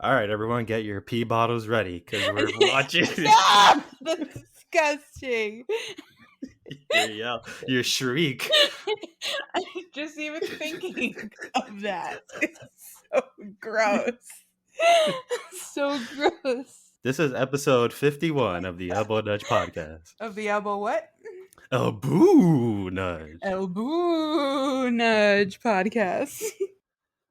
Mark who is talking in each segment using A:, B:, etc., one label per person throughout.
A: All right, everyone, get your pee bottles ready because we're watching
B: Stop! That's disgusting.
A: your yell, your shriek.
B: Just even thinking of that. It's so gross. So gross.
A: This is episode 51 of the Elbow Nudge podcast.
B: Of the elbow what?
A: ELBOO nudge.
B: ELBOO Nudge podcast.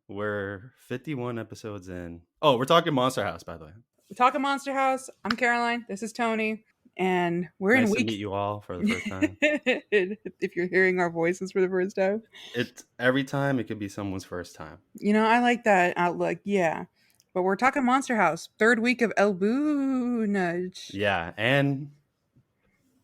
A: We're 51 episodes in. Oh, we're talking Monster House, by the way.
B: We're talking Monster House. I'm Caroline. This is Tony. And we're
A: Nice
B: in
A: to
B: week.
A: meet you all for the first time.
B: If you're hearing our voices for the first time.
A: It's every time it could be someone's first time.
B: I like that outlook. Yeah. But we're talking Monster House. Third week of ELBOO Nudge.
A: Yeah, and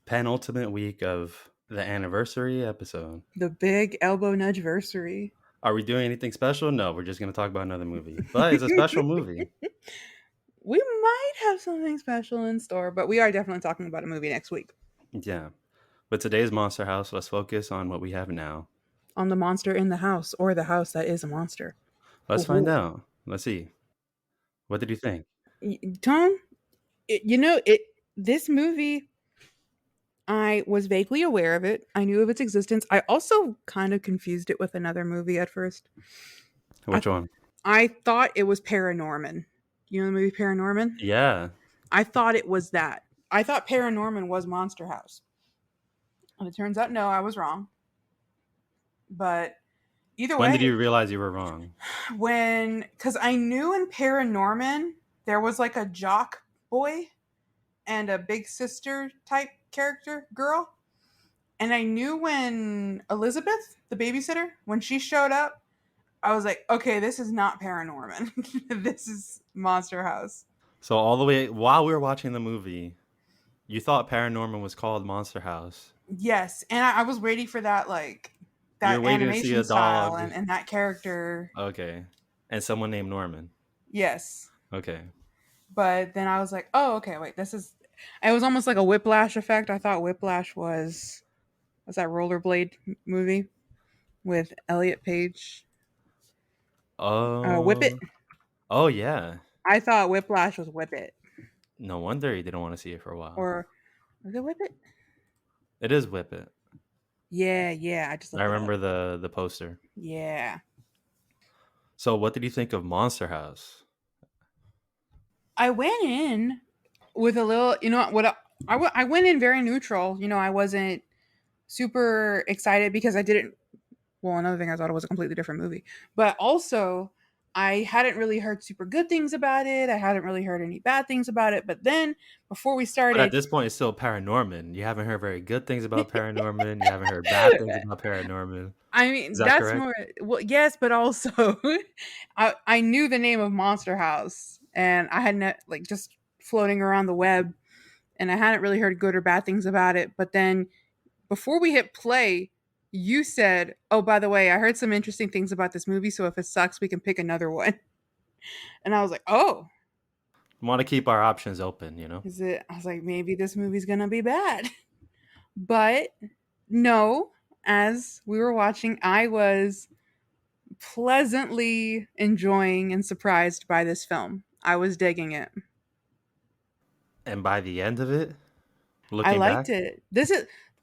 A: penultimate week of the anniversary episode.
B: The big elbow nudge-versary.
A: Are we doing anything special? No, we're just going to talk about another movie. But it's a special movie.
B: We might have something special in store, but we are definitely talking about a movie next week.
A: Yeah. But today's Monster House, let's focus on what we have now.
B: On the monster in the house, or the house that is a monster.
A: Let's find out. Let's see. What did you think?
B: Tom, this movie, I was vaguely aware of it. I knew of its existence. I also kind of confused it with another movie at first.
A: Which one?
B: I thought it was Paranorman. You know the movie Paranorman?
A: Yeah.
B: I thought it was that. I thought Paranorman was Monster House. And it turns out, no, I was wrong. But either way.
A: When did you realize you were wrong?
B: Because I knew in Paranorman, there was like a jock boy and a big sister type character girl. And I knew when Elizabeth, the babysitter, when she showed up, I was like, okay, this is not Paranorman. This is Monster House.
A: So all the way while we were watching the movie, you thought Paranorman was called Monster House.
B: Yes, and I was waiting for that, like, that animation style and that character.
A: Okay. And someone named Norman.
B: Yes.
A: Okay.
B: But then I was like, oh, okay, wait, it was almost like a Whiplash effect. I thought Whiplash was that rollerblade movie with Elliot Page?
A: Oh.
B: Whip It?
A: Oh, yeah.
B: I thought Whiplash was Whip It.
A: No wonder you didn't want to see it for a while.
B: Or was it Whip It?
A: It is Whip It.
B: Yeah. I
A: remember the poster.
B: Yeah.
A: So what did you think of Monster House?
B: I went in with a little, I went in very neutral. I wasn't super excited because another thing, I thought it was a completely different movie. But also, I hadn't really heard super good things about it. I hadn't really heard any bad things about it. But then, before we started...
A: But at this point, it's still Paranorman. You haven't heard very good things about Paranorman. You haven't heard bad things about Paranorman.
B: I mean, that's correct? More... Well, yes, but also, I knew the name of Monster House. And I hadn't, just floating around the web. And I hadn't really heard good or bad things about it. But then, before we hit play... You said, oh, by the way, I heard some interesting things about this movie, so if it sucks, we can pick another one. And I was like, oh.
A: Want to keep our options open,
B: I was like, maybe this movie's going to be bad. But no, as we were watching, I was pleasantly enjoying and surprised by this film. I was digging it.
A: And by the end of it,
B: I liked it.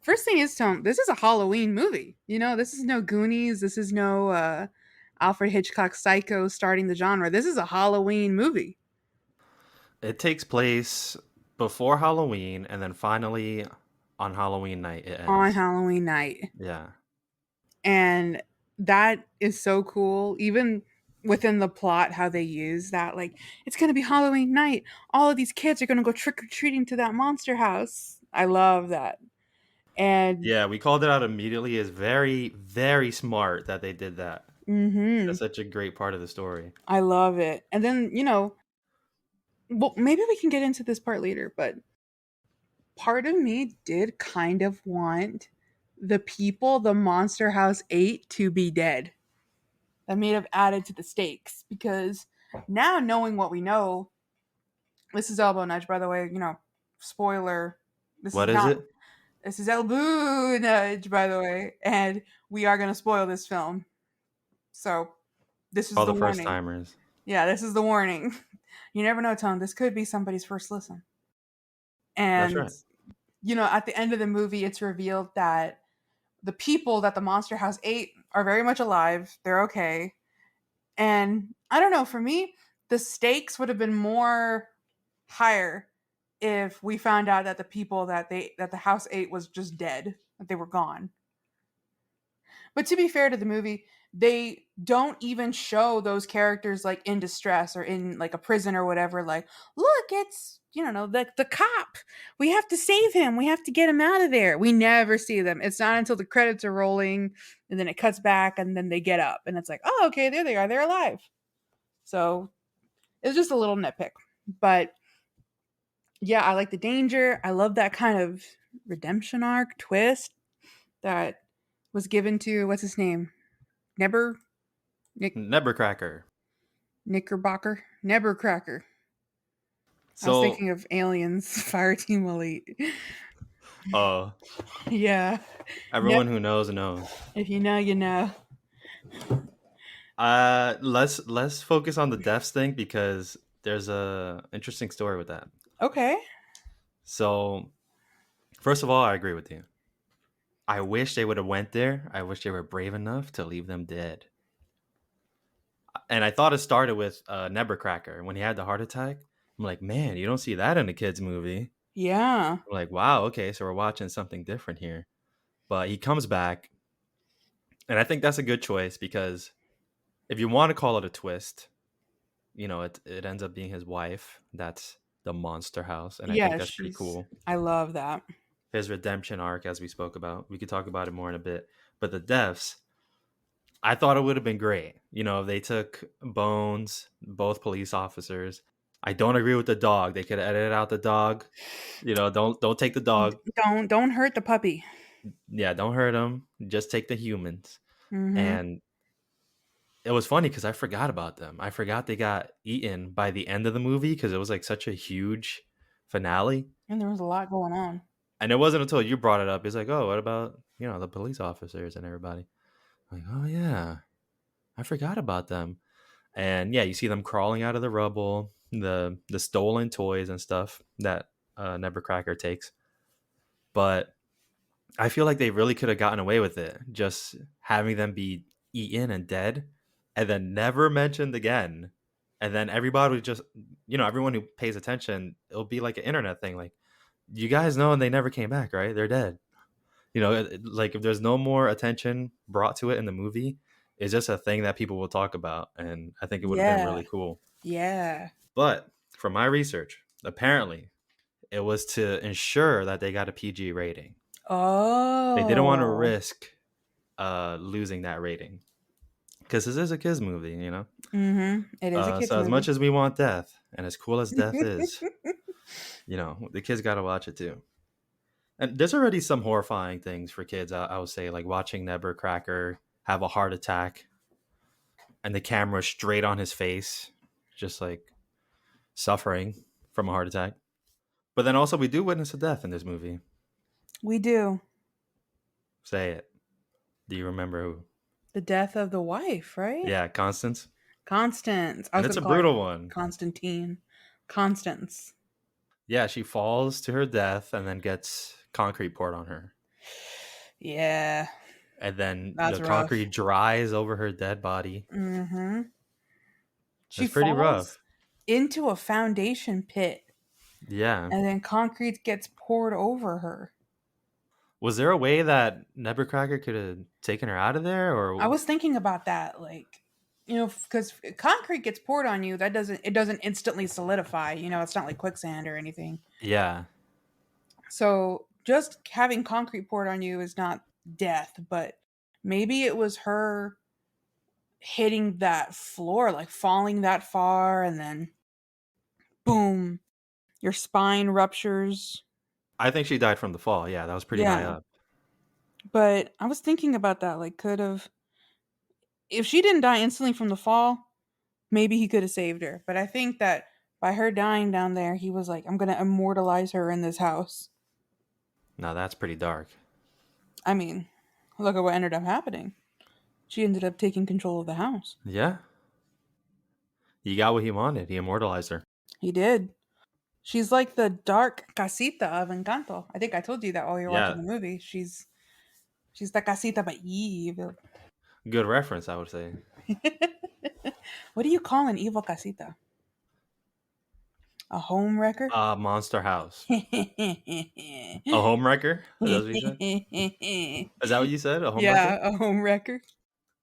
B: First thing is, Tom, this is a Halloween movie. This is no Goonies. This is no Alfred Hitchcock Psycho starting the genre. This is a Halloween movie.
A: It takes place before Halloween, and then finally on Halloween night it ends.
B: On Halloween night.
A: Yeah.
B: And that is so cool. Even within the plot, how they use that. Like, it's going to be Halloween night. All of these kids are going to go trick-or-treating to that monster house. I love that. And
A: yeah, we called it out immediately as very, very smart that they did that.
B: Mm-hmm.
A: That's such a great part of the story.
B: I love it. And then, well, maybe we can get into this part later, but part of me did kind of want the people the monster house ate to be dead. That may have added to the stakes, because now, knowing what we know, this is Elbow Nudge, by the way, spoiler.
A: What is it?
B: This is ELBOO Nudge, by the way, and we are going to spoil this film. So, this is
A: all
B: the
A: the
B: warning.
A: First timers.
B: Yeah, this is the warning. You never know, Tone. This could be somebody's first listen.
A: That's
B: And,
A: right.
B: at the end of the movie, it's revealed that the people that the monster house ate are very much alive. They're okay. And I don't know, for me, the stakes would have been more higher if we found out that the people that the house ate was just dead, that they were gone. But to be fair to the movie, they don't even show those characters like in distress or in like a prison or whatever. Like, look, it's the cop. We have to save him. We have to get him out of there. We never see them. It's not until the credits are rolling and then it cuts back and then they get up and it's like, oh, okay, there they are. They're alive. So it's just a little nitpick, but yeah, I like the danger. I love that kind of redemption arc twist that was given to what's his name, Never Nick
A: Nebercracker.
B: Knickerbocker? Nevercracker. I was
A: So,
B: thinking of Aliens, Fireteam Elite.
A: uh,
B: Yeah. Ne-
A: everyone who knows knows.
B: if you know, you know.
A: Let's focus on the deaths thing because there's a interesting story with that.
B: Okay.
A: So, first of all, I agree with you. I wish they would have went there. I wish they were brave enough to leave them dead. And I thought it started with Nebercracker when he had the heart attack. I'm like, man, you don't see that in a kids movie.
B: Yeah.
A: I'm like, wow, okay, so we're watching something different here. But he comes back, and I think that's a good choice because if you want to call it a twist, it ends up being his wife. That's the monster house, and I think
B: Yeah,
A: that's pretty cool.
B: I love that.
A: His redemption arc, as we spoke about, we could talk about it more in a bit. But the deaths, I thought it would have been great. If they took Bones, both police officers. I don't agree with the dog. They could edit out the dog. Don't take the dog.
B: Don't hurt the puppy.
A: Yeah, don't hurt him. Just take the humans.
B: Mhm.
A: And it was funny because I forgot about them. I forgot they got eaten by the end of the movie because it was like such a huge finale.
B: And there was a lot going on.
A: And it wasn't until you brought it up. It's like, oh, what about the police officers and everybody? I'm like, oh yeah, I forgot about them. And yeah, you see them crawling out of the rubble, the stolen toys and stuff that Nevercracker takes. But I feel like they really could have gotten away with it, just having them be eaten and dead, and then never mentioned again. And then everybody would just, everyone who pays attention, it'll be like an internet thing. Like, you guys know, and they never came back, right? They're dead. Like if there's no more attention brought to it in the movie, it's just a thing that people will talk about. And I think it would have been
B: Yeah.
A: really cool.
B: Yeah.
A: But from my research, apparently it was to ensure that they got a PG rating. They didn't want to
B: Oh.
A: risk losing that rating because this is a kids movie,
B: Mhm. It is a kids
A: So as much
B: movie.
A: as we want death, and as cool as death is, the kids got to watch it too. And there's already some horrifying things for kids. I would say, like watching Nebercracker have a heart attack and the camera straight on his face, just like suffering from a heart attack. But then also, we do witness a death in this movie.
B: We do.
A: Say it. Do you remember who?
B: The death of the wife, right?
A: Yeah, Constance.
B: Constance. I
A: And
B: was
A: it's
B: going
A: a
B: to call her
A: brutal one.
B: Constantine. Constance.
A: Yeah, she falls to her death and then gets concrete poured on her.
B: Yeah.
A: And then
B: That's
A: the
B: rough.
A: concrete dries over her dead body.
B: Mhm. She
A: It's pretty
B: falls
A: rough.
B: into a foundation pit
A: Yeah.
B: and then concrete gets poured over her.
A: Was there a way that Nebuchadnezzar could have taken her out of there,
B: I
A: or
B: was thinking about that, like, because concrete gets poured on you, it doesn't instantly solidify. It's not like quicksand or anything.
A: yeah?
B: So just having concrete poured on you is not death, but maybe it was her hitting that floor, like falling that far, and then boom, your spine ruptures.
A: I think she died from the fall. Yeah, that was pretty high
B: Yeah.
A: up.
B: But I was thinking about that, like, if she didn't die instantly from the fall, maybe he could have saved her. But I think that by her dying down there, he was like, I'm going to immortalize her in this house.
A: Now that's pretty dark.
B: I mean, look at what ended up happening. She ended up taking control of the house.
A: Yeah, He got what he wanted. He immortalized her.
B: He did. She's like the dark casita of Encanto. I think I told you that while you were watching
A: Yeah,
B: the movie. She's the casita but evil.
A: good reference, I would say.
B: What do you call an evil casita? A home wrecker?
A: Monster House. A home wrecker? Is that what you said? Is that what you said? A home
B: Yeah,
A: wrecker?
B: a home wrecker.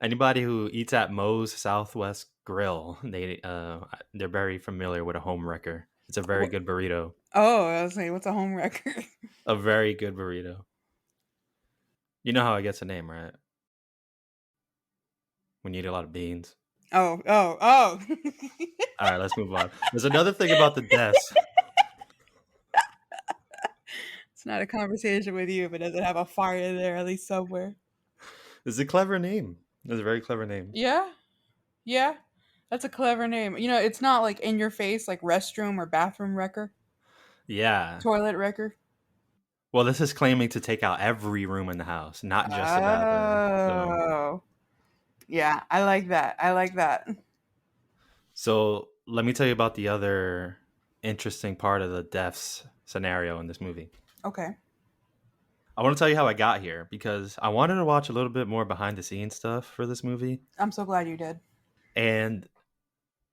A: Anybody who eats at Moe's Southwest Grill, they're very familiar with a home wrecker. It's a very
B: What?
A: good burrito.
B: Oh, I was saying, what's a home wrecker?
A: A very good burrito. You know how it gets a name, right? When you eat a lot of beans.
B: Oh, oh, oh.
A: All right, let's move on. There's another thing about the deaths.
B: It's not a conversation with you, but does it have a fire there at least somewhere?
A: It's a clever name. It's a very clever name.
B: Yeah, yeah. That's a clever name. You know, it's not like in your face like restroom or bathroom wrecker,
A: Yeah.
B: toilet wrecker.
A: Well, this is claiming to take out every room in the house, not just the bathroom.
B: Oh. Yeah, I like that. I like that.
A: So let me tell you about the other interesting part of the deaths scenario in this movie.
B: Okay.
A: I want to tell you how I got here because I wanted to watch a little bit more behind the scenes stuff for this movie.
B: I'm so glad you did.
A: And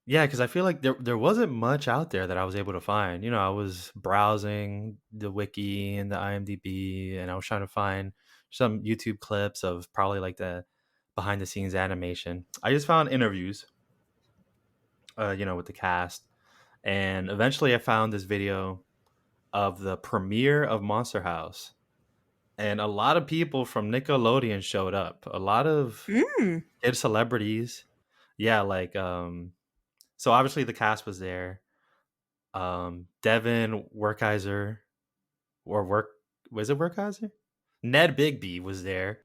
A: yeah, because I feel like there wasn't much out there that I was able to find. You know, I was browsing the wiki and the IMDb, and I was trying to find some YouTube clips of probably like the behind the scenes animation. I just found interviews, with the cast, and eventually I found this video of the premiere of Monster House, and a lot of people from Nickelodeon showed up. A lot of
B: Mm.
A: kid celebrities, yeah, like so obviously the cast was there. Devin Werkheiser or Work was it Werkheiser? Ned Bigby was there.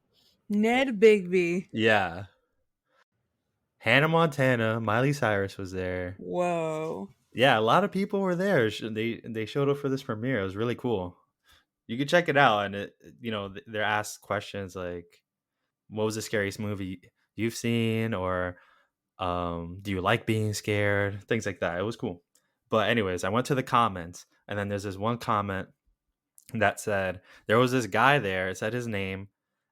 B: Ned Bigby.
A: Yeah. Hannah Montana, Miley Cyrus was there.
B: Whoa.
A: Yeah, a lot of people were there. They showed up for this premiere. It was really cool. You could check it out, and they're asked questions like, "What was the scariest movie you've seen?" or "Do you like being scared?" Things like that. It was cool. But anyways, I went to the comments, and then there's this one comment that said there was this guy there. It said his name,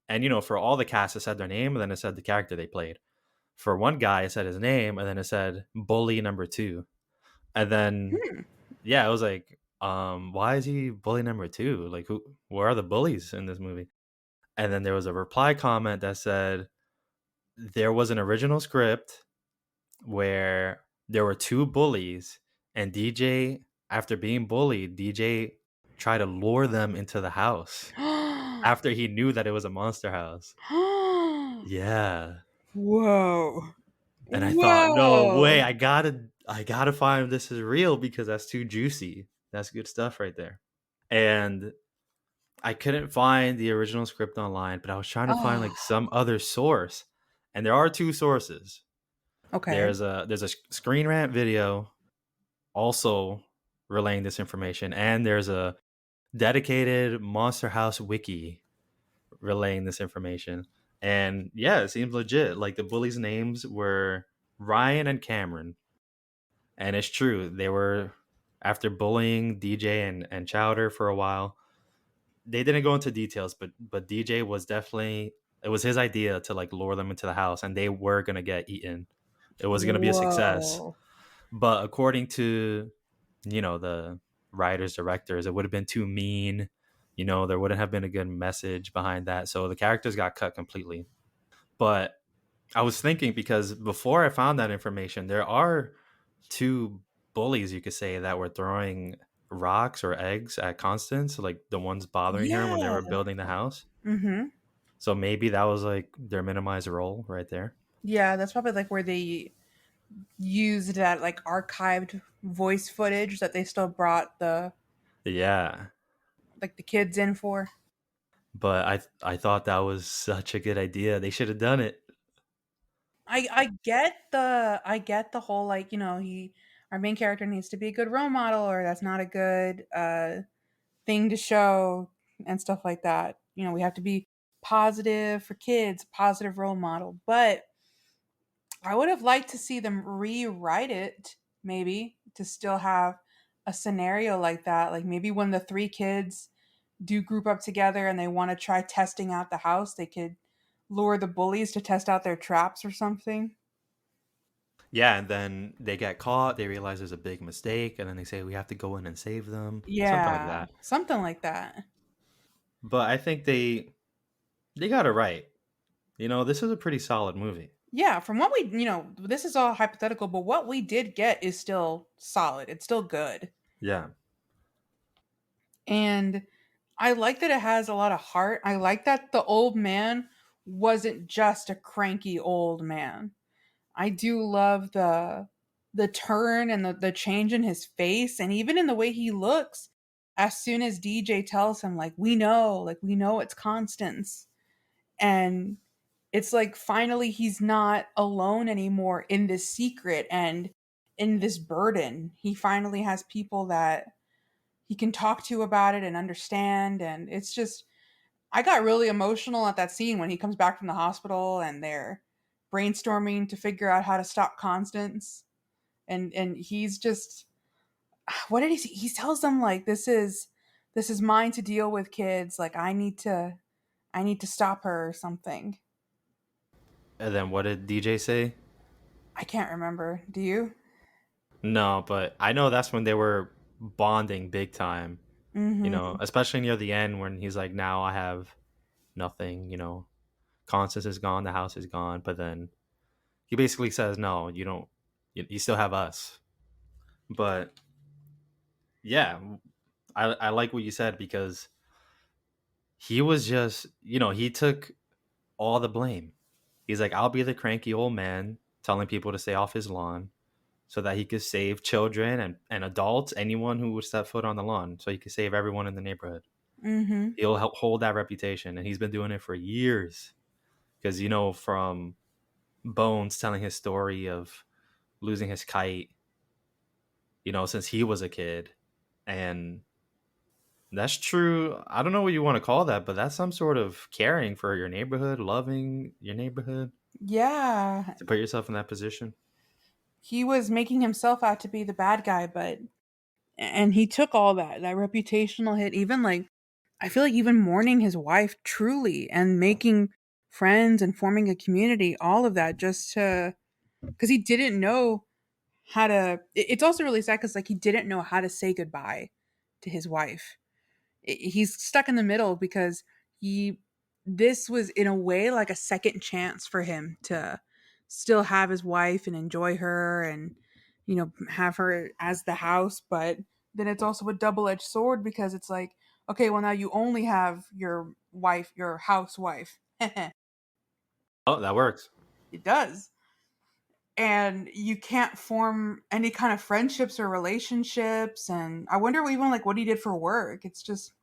A: and for all the cast, it said their name, and then it said the character they played. For one guy, it said his name, and then it said bully number two, and then
B: Hmm.
A: yeah, it was like, why is he bully number two? Like, where are the bullies in this movie? And then there was a reply comment that said there was an original script where there were two bullies, and DJ, after being bullied, DJ tried to lure them into the house after he knew that it was a monster house. Yeah.
B: Whoa.
A: And I thought, no way,
B: Whoa.
A: I gotta find if this is real because that's too juicy. That's good stuff right there. And I couldn't find the original script online, but I was trying to find
B: Oh.
A: like some other source. And there are two sources.
B: Okay.
A: There's a Screen Rant video also relaying this information, and there's a dedicated Monster House wiki relaying this information. And yeah, it seems legit. Like the bullies' names were Ryan and Cameron. And it's true. They were after bullying DJ and Chowder for a while. They didn't go into details, but DJ was definitely, it was his idea to like lure them into the house, and they were gonna get eaten. It was gonna be a success.
B: Whoa.
A: But according to the writers, directors, it would have been too mean. There wouldn't have been a good message behind that. So the characters got cut completely. But I was thinking, because before I found that information, there are two bullies, you could say, that were throwing rocks or eggs at Constance, like the ones bothering her when they
B: Yeah.
A: were building the house.
B: Mm-hmm.
A: So maybe that was like their minimized role right there.
B: Yeah, that's probably like where they used that like archived voice footage that they still brought the
A: Yeah.
B: like the kids in for.
A: But I thought that was such a good idea. They should have done it.
B: I get the whole like, he our main character needs to be a good role model or that's not a good thing to show and stuff like that. We have to be positive for kids, positive role model. But I would have liked to see them rewrite it, maybe, to still have a scenario like that. Like maybe when the three kids do group up together and they want to try testing out the house, they could lure the bullies to test out their traps or something.
A: Yeah, and then they get caught, they realize there's a big mistake, and then they say we have to go in and save them. Something like
B: Yeah,
A: that.
B: something like that.
A: But I think they got it right. This is a pretty solid movie.
B: Yeah, from what we, this is all hypothetical, but what we did get is still solid. It's still good.
A: Yeah.
B: And I like that it has a lot of heart. I like that the old man wasn't just a cranky old man. I do love the turn and the change in his face and even in the way he looks as soon as DJ tells him like we know it's Constance. And it's like finally he's not alone anymore in this secret and in this burden. He finally has people that he can talk to about it and understand, and it's just I got really emotional at that scene when he comes back from the hospital and they're brainstorming to figure out how to stop Constance. And he's just what did he say? He tells them like this is mine to deal with, kids. Like I need to stop her or something.
A: And then what did DJ say?
B: I can't remember. Do you?
A: No, but I know that's when they were bonding big time,
B: Mhm.
A: especially near the end when he's like, now I have nothing, Constance is gone, the house is gone. But then he basically says, no, you don't, you still have us. But yeah, I like what you said because he was just, he took all the blame. He's like, I'll be the cranky old man telling people to stay off his lawn so that he could save children and adults, anyone who would step foot on the lawn, so he could save everyone in the neighborhood.
B: Mhm.
A: He'll help hold that reputation, and he's been doing it for years. Because from Bones telling his story of losing his kite, since he was a kid, and that's true. I don't know what you want to call that, but that's some sort of caring for your neighborhood, loving your neighborhood
B: Yeah.
A: to put yourself in that position.
B: He was making himself out to be the bad guy, but and he took all that reputational hit, even like I feel like even mourning his wife truly and making friends and forming a community, all of that just to because he didn't know how to it's also really sad because like he didn't know how to say goodbye to his wife. He's stuck in the middle because he this was in a way like a second chance for him to still have his wife and enjoy her and have her as the house, but then it's also a double-edged sword because it's like, okay, well now you only have your wife, your housewife. It
A: Oh, that works.
B: does. And you can't form any kind of friendships or relationships, and I wonder even like what he did for work. It's just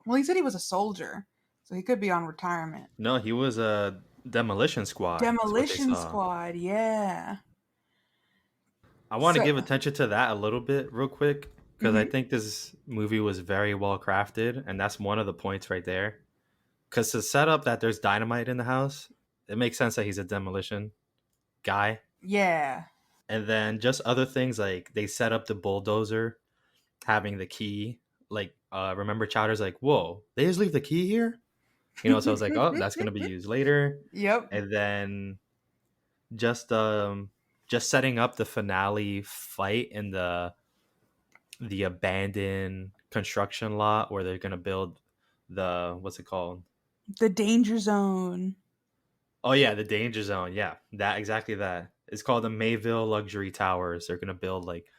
B: well, he said he was a soldier, so he could be on retirement.
A: No, he was a demolition squad. Is what they
B: Demolition
A: saw.
B: Squad, yeah.
A: I want to
B: So,
A: give attention to that a little bit, real quick, because I
B: mhm,
A: think this movie was very well crafted, and that's one of the points right there. Because to set up that there's dynamite in the house, it makes sense that he's a demolition guy.
B: yeah.
A: And then just other things like they set up the bulldozer having the key. Like, remember Chowder's like, whoa, they just leave the key here? So I was like, oh, that's gonna be used later.
B: Yep.
A: And then just um just setting up the finale fight in the abandoned construction lot where they're gonna build the what's it called?
B: The danger zone.
A: Oh yeah, the danger zone. Yeah, that exactly that. It's called the Mayville Luxury Towers. They're gonna build like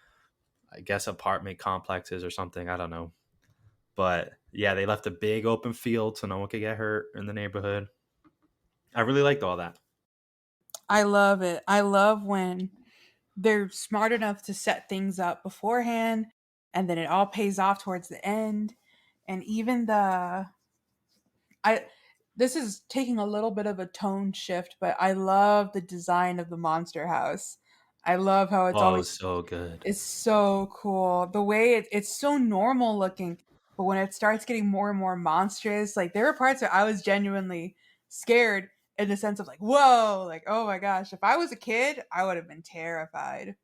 A: I guess apartment complexes or something. I don't know. But yeah, they left a big open field so no one could get hurt in the neighborhood. I really liked all that.
B: I love it. I love when they're smart enough to set things up beforehand and then it all pays off towards the end. And even the I this is taking a little bit of a tone shift, but I love the design of the monster house. I love how it's
A: Oh,
B: always
A: so good.
B: it's so cool. The way it's so normal looking, but when it starts getting more and more monstrous, like there were parts where I was genuinely scared. in the sense of like, whoa, like, oh my gosh, if I was a kid, I would have been terrified.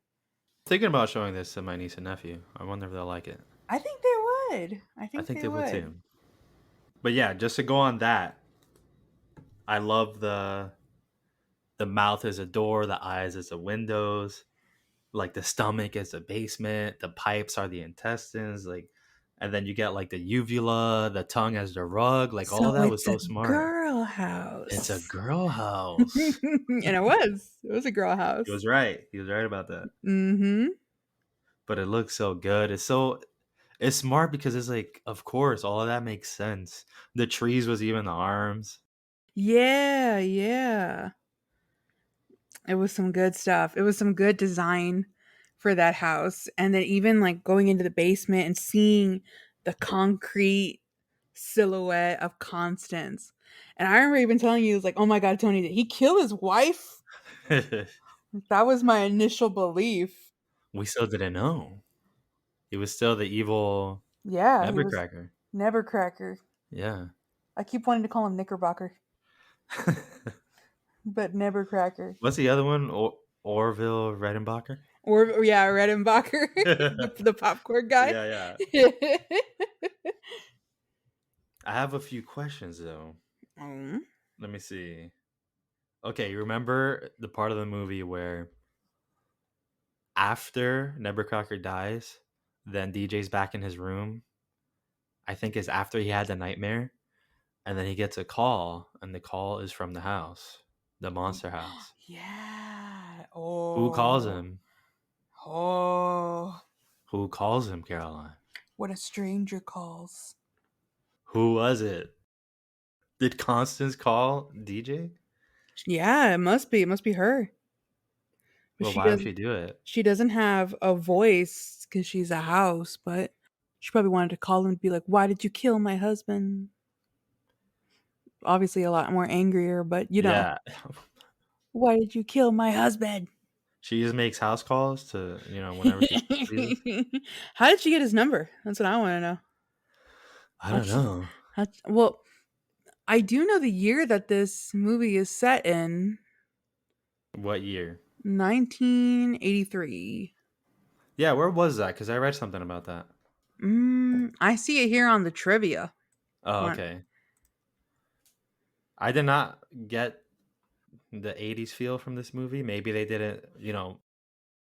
A: Thinking about showing this to my niece and nephew. I wonder if they'll like it.
B: I think they would. I
A: I
B: think
A: think
B: they
A: they would
B: would.
A: too. But yeah, just to go on that, I love the mouth is a door, the eyes is the windows, like the stomach is the basement, the pipes are the intestines, like, and then you get like the uvula, the tongue as the rug, like all
B: So
A: of that was
B: it's a
A: so smart.
B: girl
A: It's a
B: house.
A: girl house.
B: And it was. It was a girl
A: He
B: house.
A: was right. He was right about that.
B: Mm-hmm.
A: But it looks so good. It's smart because it's like, of course, all of that makes sense. The trees was even the arms.
B: Yeah, yeah. It was some good stuff. It was some good design for that house. And then even like going into the basement and seeing the concrete silhouette of Constance. And I remember even telling you, it was like, oh my God, Tony, did he kill his wife? That was my initial belief.
A: We still didn't know. He was still the evil
B: Yeah, he was
A: Nevercracker.
B: Nevercracker.
A: Yeah.
B: I keep wanting to call him Knickerbocker, but Nevercracker.
A: What's the other one? Orville Redenbacher?
B: Or yeah, Redenbacher, the popcorn guy.
A: Yeah, yeah. I have a few questions though.
B: Mm.
A: Let me see. Okay, you remember the part of the movie where after Nebuchadnezzar dies, then DJ's back in his room. I think is after he had the nightmare, and then he gets a call, and the call is from the house, the monster house.
B: Yeah.
A: Who calls
B: Oh.
A: him?
B: Oh.
A: Who calls him, Caroline?
B: What a stranger calls.
A: Who was it? Did Constance call DJ?
B: Yeah, it must be. It must be her. But
A: Well,
B: she
A: why would
B: does.
A: she do it?
B: She doesn't have a voice because she's a house. But she probably wanted to call him and be like, "Why did you kill my husband?" Obviously, a lot more angrier, but
A: Yeah,
B: why did you kill my husband?
A: she just makes house calls to whenever she pleases.
B: How did she get his number? That's what I want to know.
A: I
B: How
A: don't
B: she?
A: know
B: Well, I do know the year that this movie is set in.
A: what year.
B: 1983.
A: Yeah, where was that? Because I read something about that.
B: I see it here on the trivia.
A: Oh,
B: What?
A: okay. I did not get the '80s feel from this movie. Maybe they didn't,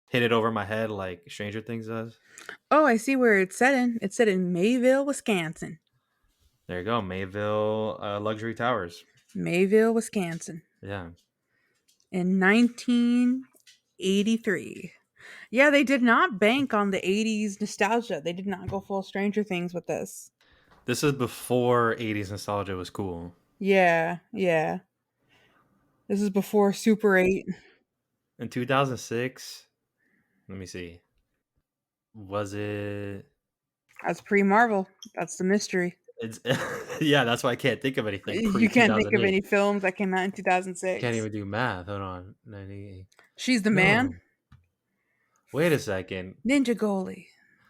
A: hit it over my head like Stranger Things does.
B: Oh, I see where it's set in. It's set in Mayville, Wisconsin.
A: There you go, Mayville Luxury Towers.
B: Mayville, Wisconsin.
A: Yeah,
B: In 1983. Yeah, they did not bank on the 80s nostalgia. They did not go full Stranger Things with this.
A: this is before '80s nostalgia was cool.
B: Yeah, yeah. This is before Super 8.
A: In 2006, let me see, was it?
B: That's pre Marvel. That's the mystery.
A: It's yeah, that's why I can't think of anything pre
B: You can't think of
A: 2008.
B: any films that came out in
A: Can't
B: 2006.
A: even do math. Hold on, 98.
B: She's the Man.
A: No, wait a second,
B: Ninja Goalie.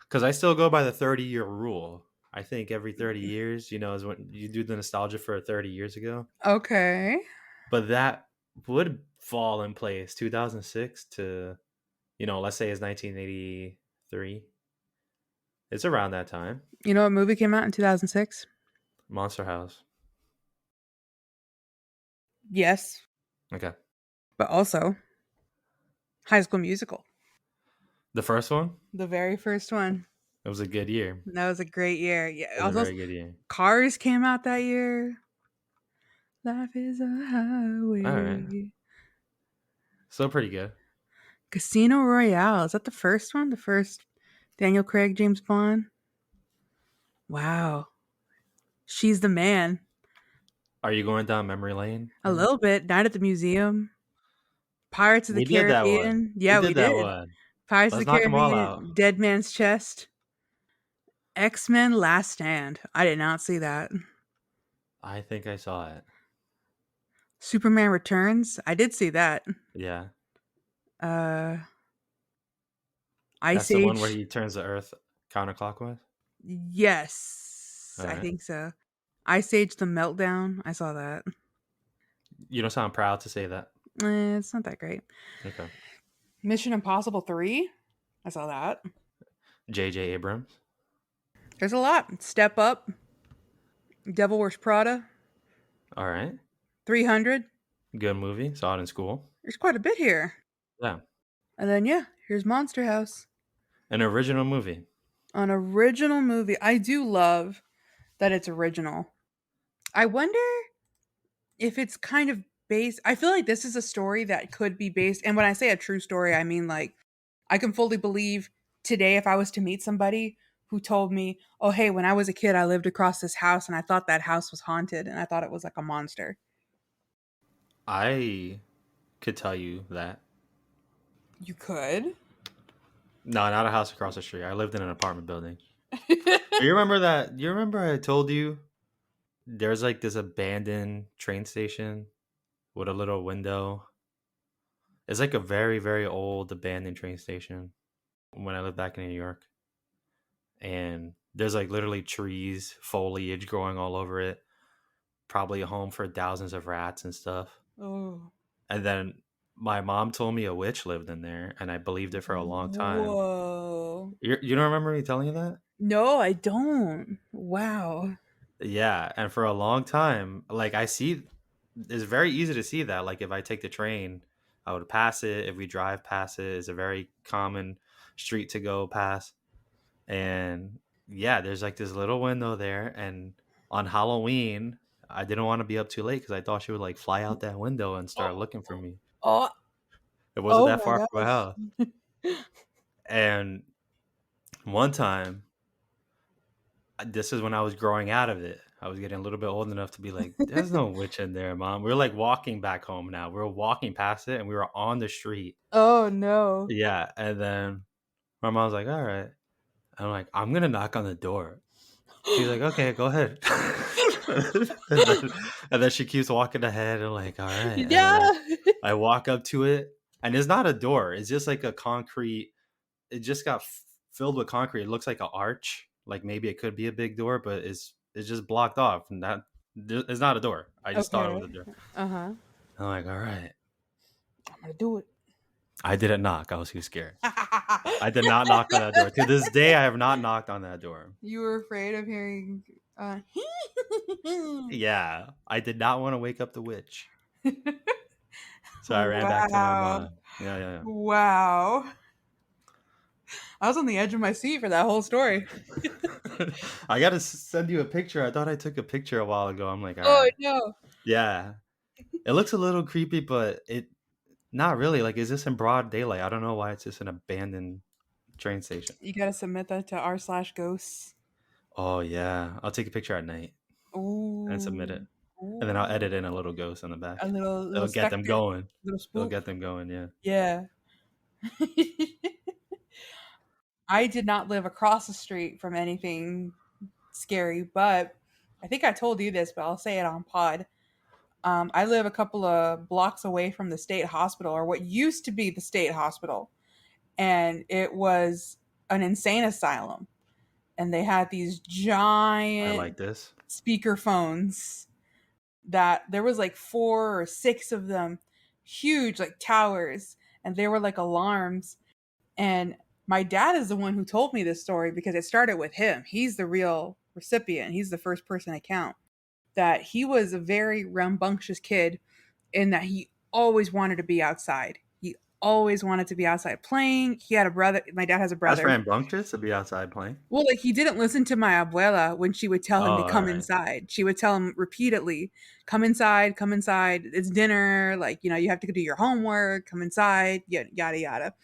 A: because I still go by the 30-year rule. I think every 30 years, is when you do the nostalgia for 30 years ago.
B: Okay.
A: But that would fall in place 2006 to, let's say it's 1983. It's around that time.
B: You know what movie came out in 2006?
A: Monster House.
B: Yes,
A: Okay.
B: but also High School Musical.
A: The first one,
B: The very first one.
A: it was a good year.
B: That was a great year. Yeah.
A: It was a
B: Also,
A: very good year.
B: Cars came out that year. Life is a
A: All right.
B: highway.
A: Still pretty good.
B: Casino Royale. Is that the first one? The first Daniel Craig, James Bond? Wow. She's the Man.
A: Are you going down memory lane?
B: A little bit. Night at the Museum. Pirates of the
A: We did that one.
B: Caribbean.
A: We
B: Yeah, we
A: did that
B: did.
A: one.
B: Pirates of
A: Let's
B: the
A: knock them all out.
B: Caribbean. Dead Man's Chest. X-Men Last Stand. I did not see that.
A: I think I saw it.
B: Superman Returns. I did see that.
A: Yeah.
B: Uh
A: That's
B: Ice
A: the one where
B: Age.
A: he turns the earth counterclockwise.
B: Yes.
A: All
B: I
A: right.
B: think so. Ice Age The Meltdown. I saw that.
A: You don't sound proud to say that.
B: It's not that great.
A: Okay.
B: Mission Impossible 3. I saw that.
A: J.J. Abrams.
B: There's a lot. Step Up, Devil Wears Prada,
A: All right.
B: 300.
A: Good movie. Saw it in school.
B: There's quite a bit here.
A: Yeah.
B: And then, yeah, here's Monster House.
A: An original movie.
B: An original movie. I do love that it's original. I wonder if it's kind of based. I feel like this is a story that could be based. And when I say a true story, I mean like I can fully believe today if I was to meet somebody who told me, oh, hey, when I was a kid, I lived across this house and I thought that house was haunted and I thought it was like a monster.
A: I could tell you that.
B: You could.
A: No, not a house across the street. I lived in an apartment building. You remember that? You remember I told you there's like this abandoned train station with a little window. It's like a very, very old abandoned train station when I lived back in New York. And there's like literally trees, foliage growing all over it. Probably a home for thousands of rats and stuff.
B: Oh.
A: And then my mom told me a witch lived in there, and I believed it for a long time.
B: Whoa.
A: You don't remember me telling you that?
B: No, I don't. Wow.
A: Yeah, and for a long time, like I see, it's very easy to see that. Like if I take the train, I would pass it. If we drive past it, it's a very common street to go past. And yeah, there's like this little window there. And on Halloween, I didn't want to be up too late because I thought she would like fly out that window and start
B: Oh,
A: looking for me.
B: oh,
A: It wasn't
B: oh
A: that
B: my
A: far from my
B: gosh.
A: house. And one time, this is when I was growing out of it. I was getting a little bit old enough to be like, "There's no witch in there, mom." We are like walking back home now. We were walking past it, and we were on the street.
B: Oh no.
A: Yeah, and then my mom was like, "All right." I'm like, "I'm gonna knock on the door." She's like, "Okay, go ahead." and then and then she keeps walking ahead, and like, "All right." And then
B: Yeah.
A: I walk up to it, and it's not a door. It's just like a concrete. It just got filled with concrete. It looks like an arch. Like maybe it could be a big door, but it's just blocked off. And that it's not a door. I just thought it
B: Okay.
A: was a door.
B: Uh-huh.
A: I'm like, all right.
B: I'm gonna do it.
A: I didn't knock. I was too scared. I did not knock on that door. To this day, I have not knocked on that door.
B: You were afraid of hearing
A: Yeah, I did not want to wake up the witch, so I ran back to my
B: Wow.
A: mom. Yeah, yeah,
B: Wow. I was on the edge of my seat for that whole story.
A: yeah. I gotta send you a picture. I thought I took a picture a while ago. I'm like, all
B: Oh
A: right,
B: no.
A: yeah. It looks a little creepy, but it not really. Like, is this in broad daylight? I don't know why it's just an abandoned train station.
B: You gotta submit that to r/ghosts.
A: Oh yeah, I'll take a picture at night and submit it,
B: Ooh.
A: and then I'll
B: Ooh.
A: edit in a little ghost on the
B: A
A: back.
B: little
A: It'll get them
B: specter.
A: going.
B: Little
A: It'll
B: spook.
A: get them going. Yeah.
B: Yeah. I did not live across the street from anything scary, but I think I told you this, but I'll say it on pod. I live a couple of blocks away from the state hospital, or what used to be the state hospital, and it was an insane asylum. And they had these
A: I
B: giant
A: like this.
B: speaker phones that there was like 4 or 6 of them, huge like towers, and they were like alarms. And my dad is the one who told me this story because it started with him. He's the real recipient. He's the first person to count that he was a very rambunctious kid in that he always wanted to be outside. He always wanted to be outside playing. He had a brother. My dad has a
A: That's
B: brother.
A: rambunctious to be outside playing.
B: Well, like he didn't listen to my abuela when she would tell
A: Oh,
B: him to
A: all
B: come
A: right.
B: inside. She would tell him repeatedly, "Come inside, come inside. It's dinner. Like you have to go do your homework. Come inside." Yada yada.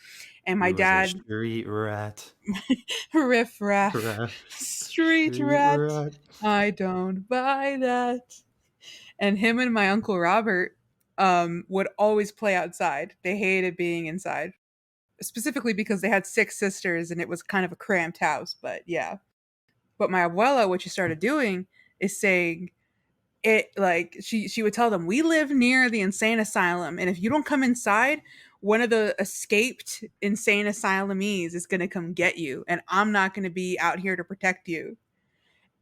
B: And
A: He
B: my
A: was a
B: dad,
A: street rat.
B: riff raff,
A: Rat.
B: street
A: Street
B: rat.
A: rat.
B: I don't buy that. And him and my uncle Robert would always play outside. They hated being inside, specifically because they had 6 sisters and it was kind of a cramped house. But yeah. But my abuela, what she started doing is saying it like she would tell them, "We live near the insane asylum, and if you don't come inside, one of the escaped insane asylumees is going to come get you, and I'm not going to be out here to protect you."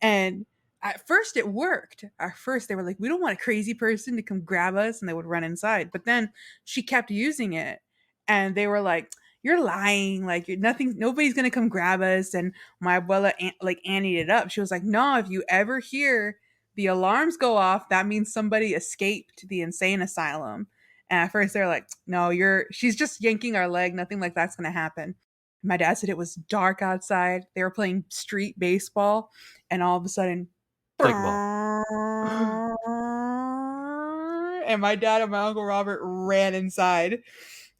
B: And At first it worked. At first they were like, we don't want a crazy person to come grab us, and they would run inside. But then she kept using it, and they were like, you're lying, like you're nothing, nobody's gonna come grab us. And my abuela like annied it up. She was like, no, if you ever hear the alarms go off, that means somebody escaped the insane asylum. And at first they're like, no, she's just yanking our leg, nothing like that's gonna happen. My dad said it was dark outside, they were playing street baseball, and all of a sudden,
A: Stickball.
B: and my dad and my uncle Robert ran inside.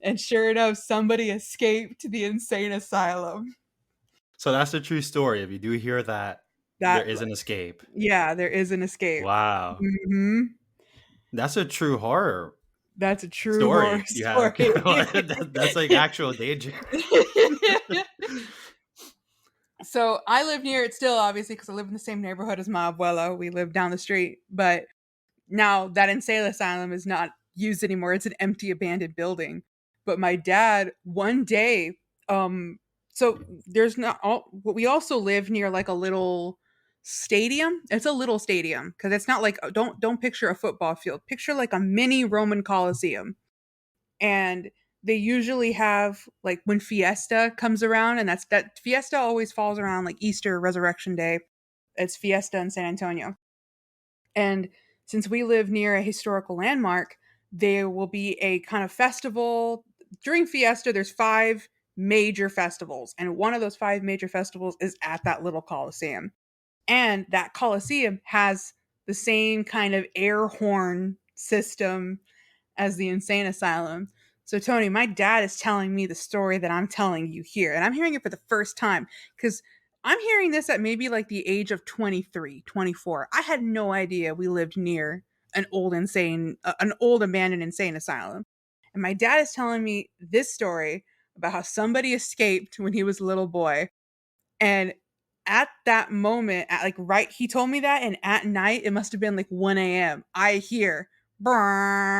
B: And sure enough, somebody escaped the insane asylum.
A: So that's the true story. If you do hear that, there
B: That,
A: is an escape.
B: yeah, there is an escape.
A: Wow.
B: Hmm.
A: That's a true horror
B: That's a true horror
A: story you have.
B: story.
A: That's like actual danger.
B: So I live near it still, obviously, because I live in the same neighborhood as my abuela. We live down the street, but now that insane asylum is not used anymore. It's an empty, abandoned building. But my dad, one day, um, so there's not all. We also live near like a little stadium. It's a little stadium because it's not like don't picture a football field. Picture like a mini Roman Coliseum, and they usually have like when Fiesta comes around, and that Fiesta always falls around like Easter, Resurrection Day. It's Fiesta in San Antonio. And since we live near a historical landmark, there will be a kind of festival. During Fiesta, there's 5 major festivals, and one of those 5 major festivals is at that little Coliseum. And that Coliseum has the same kind of air horn system as the insane asylum. So, Tony, my dad is telling me the story that I'm telling you here, and I'm hearing it for the first time because I'm hearing this at maybe like the age of 23, 24. I had no idea we lived near an old abandoned insane asylum. And my dad is telling me this story about how somebody escaped when he was a little boy. And at that moment, he told me that, and at night, it must have been like 1 a.m. I hear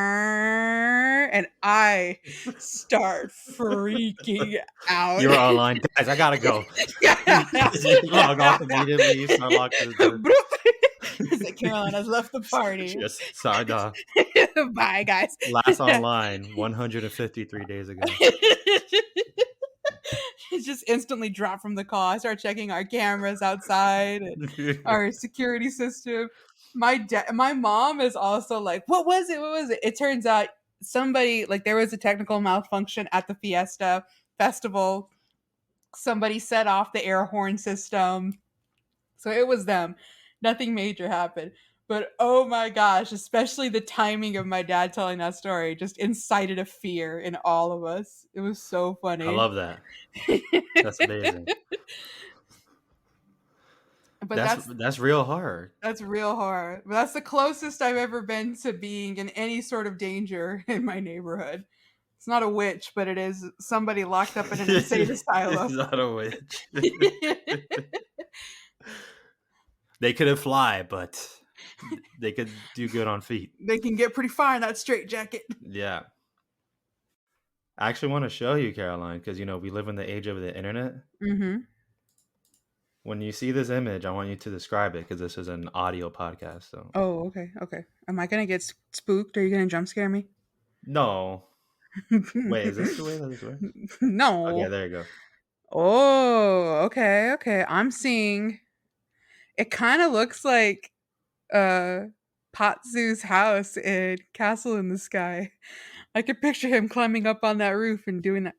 B: brrrr, and I start freaking out.
A: You were online, guys. I gotta go. You log off immediately. You start locking the door.
B: It's like Caroline has left the party.
A: Just signed off.
B: Bye, guys.
A: Last online 153 days ago.
B: It just instantly dropped from the call. I start checking our cameras outside and our security system. My mom is also like, what was it? What was it? It turns out somebody, like, there was a technical malfunction at the Fiesta festival. Somebody set off the air horn system. So it was them. Nothing major happened. But oh my gosh, especially the timing of my dad telling that story just incited a fear in all of us. It was so
A: I
B: funny.
A: love that. That's amazing.
B: But
A: that's real horror.
B: that's real horror. But that's the closest I've ever been to being in any sort of danger in my neighborhood. It's not a witch, but it is somebody locked up in an insane
A: It's
B: asylum.
A: not a witch. They couldn't fly, but they could do good on feet.
B: They can get pretty far in that straitjacket.
A: Yeah. I actually want to show you, Caroline, because we live in the age of the internet.
B: Mm-hmm.
A: When you see this image, I want you to describe it because this is an audio podcast. So
B: Oh, okay, okay. Am I gonna get spooked? Are you gonna jump scare me?
A: no. Wait, is this the way that this works? Okay,
B: No.
A: there you go.
B: Oh, okay, okay. I'm seeing. It kind of looks like uh Patsu's house in Castle in the Sky. I could picture him climbing up on that roof and doing that.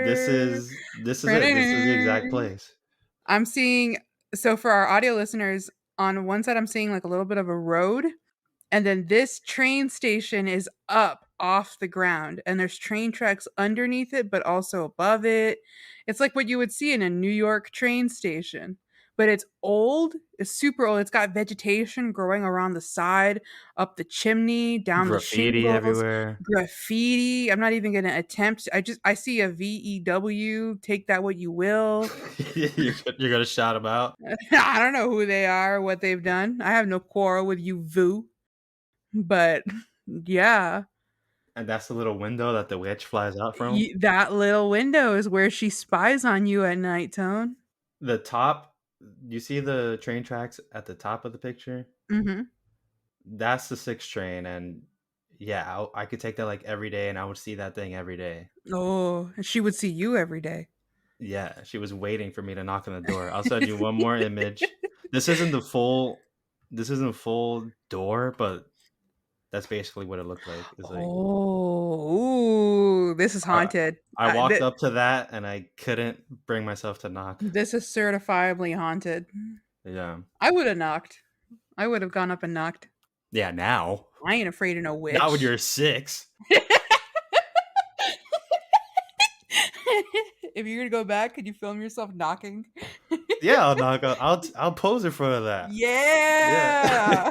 A: This is the exact place.
B: I'm seeing, so for our audio listeners, on one side I'm seeing like a little bit of a road, and then this train station is up off the ground, and there's train tracks underneath it, but also above it. It's like what you would see in a New York train station, but it's old. It's super old. It's got vegetation growing around the side, up the chimney, down the
A: Graffiti
B: shingles,
A: everywhere.
B: graffiti. I'm not even going to attempt. I see a VEW. Take that what you will.
A: You're gonna shout them out.
B: I don't know who they are, what they've done. I have no quarrel with you, Vu. But yeah,
A: And that's the little window that the witch flies out from.
B: that little window is where she spies on you at night, Tone.
A: The top, you see the train tracks at the top of the picture?
B: Mhm.
A: That's the 6 train, and yeah, I could take that, like, every day, and I would see that thing every day.
B: Oh, and she would see you every day.
A: Yeah, she was waiting for me to knock on the door. I'll send you one more image. This isn't the full this isn't full door, but that's basically what it looked like. It's like
B: Oh, ooh, this is
A: I
B: haunted.
A: I walked up to that, and I couldn't bring myself to knock.
B: This is certifiably haunted.
A: Yeah.
B: I would have knocked. I would have gone up and knocked.
A: Yeah, now.
B: I ain't afraid of no
A: Not when
B: witch.
A: you're 6.
B: If you're gonna go back, could you film yourself knocking?
A: Yeah, I'll knock on I'll pose in front of that. Yeah.
B: Yeah.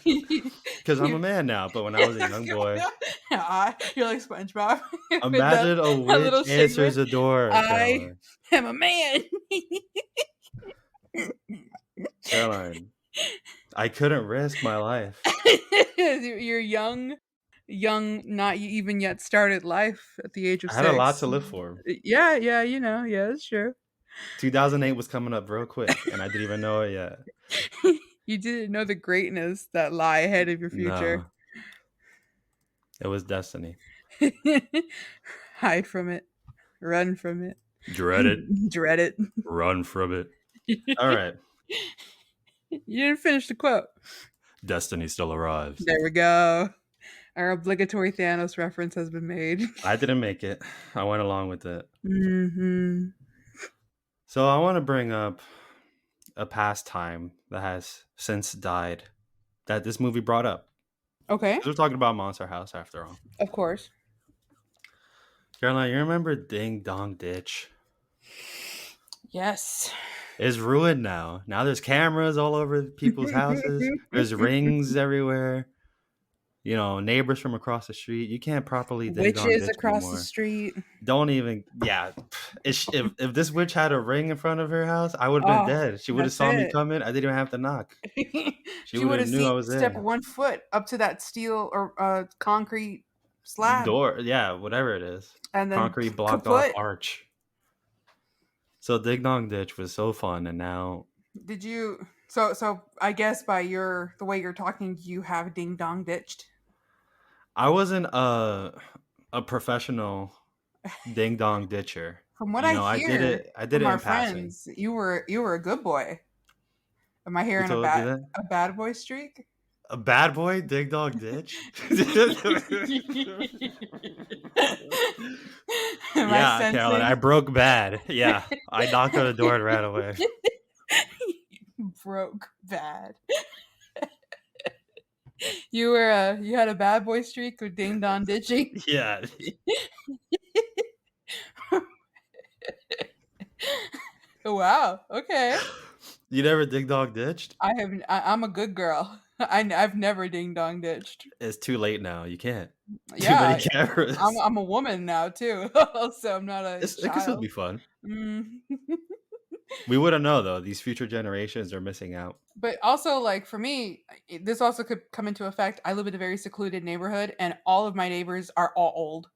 A: Because 'Cause I'm a man now, but when I was a young boy,
B: You're like SpongeBob with
A: imagine a
B: a
A: witch
B: little
A: answers
B: segment.
A: the door,
B: I
A: Caroline.
B: am a man.
A: Caroline, I couldn't risk my life.
B: You're young, not even yet started life at the age of
A: I had a lot
B: 6.
A: to live for.
B: Yeah, yeah, yeah, that's true.
A: 2008 was coming up real quick, and I didn't even know it yet.
B: You didn't know the greatness that lie ahead of your future.
A: No, it was destiny.
B: Hide from it, run from it,
A: Dread it,
B: dread it.
A: run from it. All right,
B: You didn't finish the quote.
A: destiny still arrives.
B: There we go. Our obligatory Thanos reference has been made.
A: I didn't make it. I went along with it.
B: Hmm.
A: So I want to bring up a pastime that has since died that this movie brought up.
B: Okay,
A: 'Cause we're talking about Monster House after all.
B: of course.
A: Caroline, you remember Ding Dong Ditch?
B: Yes.
A: It's ruined now. Now there's cameras all over people's houses. There's rings everywhere. You know, neighbors from across the street. You can't properly ding dong
B: Witches
A: ditch
B: across the
A: anymore.
B: street.
A: Don't even. Yeah, if this witch had a ring in front of her house, I would have been
B: Oh,
A: dead. She would have
B: that's
A: saw me
B: it.
A: coming. I didn't even have to knock. She
B: She
A: would
B: would
A: have
B: have
A: knew
B: seen
A: I
B: you
A: was
B: step
A: there.
B: 1 foot up to that steel or concrete slab,
A: Door, yeah, whatever it is,
B: and then
A: concrete blocked off
B: kaput.
A: arch. So ding dong ditch was so fun, and now
B: Did you? So I guess by the way you're talking, you have ding dong ditched.
A: I wasn't a professional ding dong ditcher.
B: From what
A: You
B: I
A: know,
B: hear
A: I did
B: from
A: it
B: our
A: in passing.
B: friends, you were a good boy. Am I
A: Who
B: hearing
A: told you that?
B: a bad boy streak?
A: A bad boy ding dong ditch?
B: Am I
A: Yeah, Caroline, I
B: sensing
A: broke bad. Yeah, I knocked on the door and ran away.
B: broke bad? You had a bad boy streak with ding dong ditching.
A: Yeah,
B: Wow. Okay.
A: you never ding dong ditched?
B: I'm a good girl. I've never ding dong ditched.
A: It's too late now. You can't. Too many
B: Yeah,
A: cameras.
B: I'm a woman now too, so I'm not a
A: It could still
B: child.
A: be fun.
B: Mm.
A: We wouldn't know though. These future generations are missing out.
B: But also, like for me, this also could come into effect. I live in a very secluded neighborhood, and all of my neighbors are all old,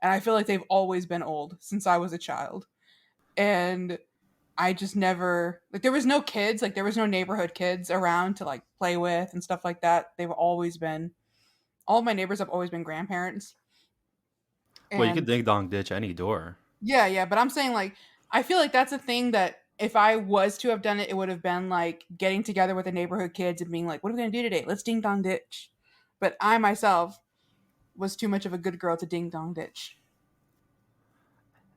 B: and I feel like they've always been old since I was a child. And I just never like there was no kids, like there was no neighborhood kids around to like play with and stuff like that. They've always been all of my neighbors have always been grandparents.
A: Well, you could
B: And
A: ding dong ditch any door.
B: yeah, yeah, but I'm saying like I feel like that's a thing that if I was to have done it, it would have been like getting together with the neighborhood kids and being like, "What are we gonna do today? Let's ding dong ditch." But I myself was too much of a good girl to ding dong ditch.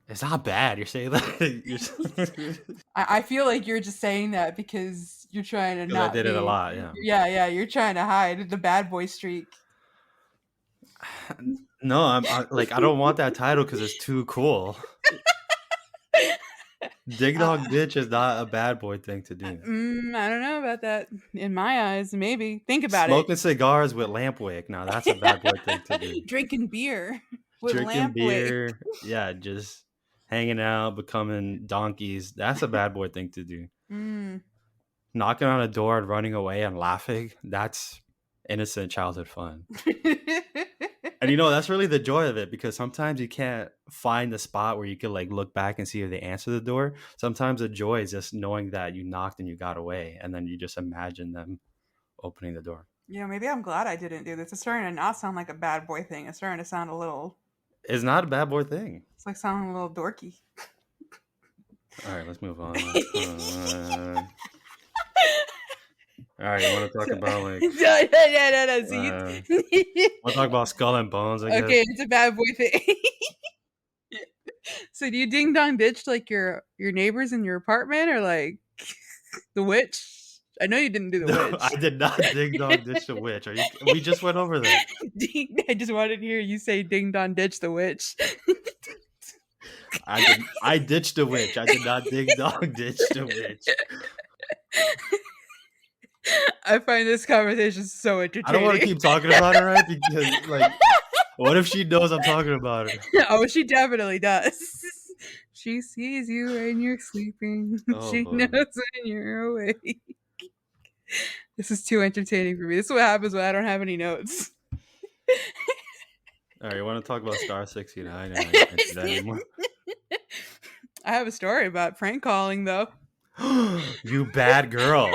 A: It's not bad. You're saying that.
B: I feel like you're just saying that because you're trying to
A: Because I
B: not
A: did it a
B: be.
A: lot. Yeah.
B: Yeah, yeah, you're trying to hide the bad boy streak.
A: No, like I don't want that title because it's too cool. Dig
B: Uh,
A: dog ditch is not a bad boy thing to do.
B: I don't know about that. In my eyes, maybe. Think about it.
A: Smoking cigars with lamp wick. Now that's a bad boy thing to do.
B: Drinking beer with
A: Drinking
B: lamp wick.
A: beer. Yeah, just hanging out, becoming donkeys. That's a bad boy thing to do.
B: Mm.
A: Knocking on a door and running away and laughing. That's innocent childhood fun. And that's really the joy of it, because sometimes you can't find the spot where you can like look back and see if they answer the door. Sometimes the joy is just knowing that you knocked and you got away, and then you just imagine them opening the door.
B: Maybe I'm glad I didn't do this. It's starting to not sound like a bad boy thing. It's starting to sound a little.
A: It's not a bad boy thing.
B: It's like sounding a little dorky.
A: All right, let's move on. All right, you want to talk about like
B: no. See,
A: we'll talk about Skull and Bones, I guess.
B: okay, it's a bad boy thing. So do you ding dong ditch like your neighbors in your apartment, or like the witch? I know you didn't do the
A: No, I
B: witch.
A: did not ding dong ditch the witch. We just went over this.
B: I just wanted to hear you say ding dong ditch the witch.
A: I ditched the witch. I did not ding dong ditch the witch.
B: I find this conversation so entertaining.
A: I don't want to keep talking about her, right? Because like, what if she knows I'm talking about her?
B: Oh, she definitely does. She sees you when you're sleeping.
A: Oh,
B: She
A: boy.
B: knows when you're awake. This is too entertaining for me. This is what happens when I don't have any notes.
A: All right, you want to talk about Star 69? I can't do that anymore.
B: I have a story about prank calling, though.
A: You bad girl.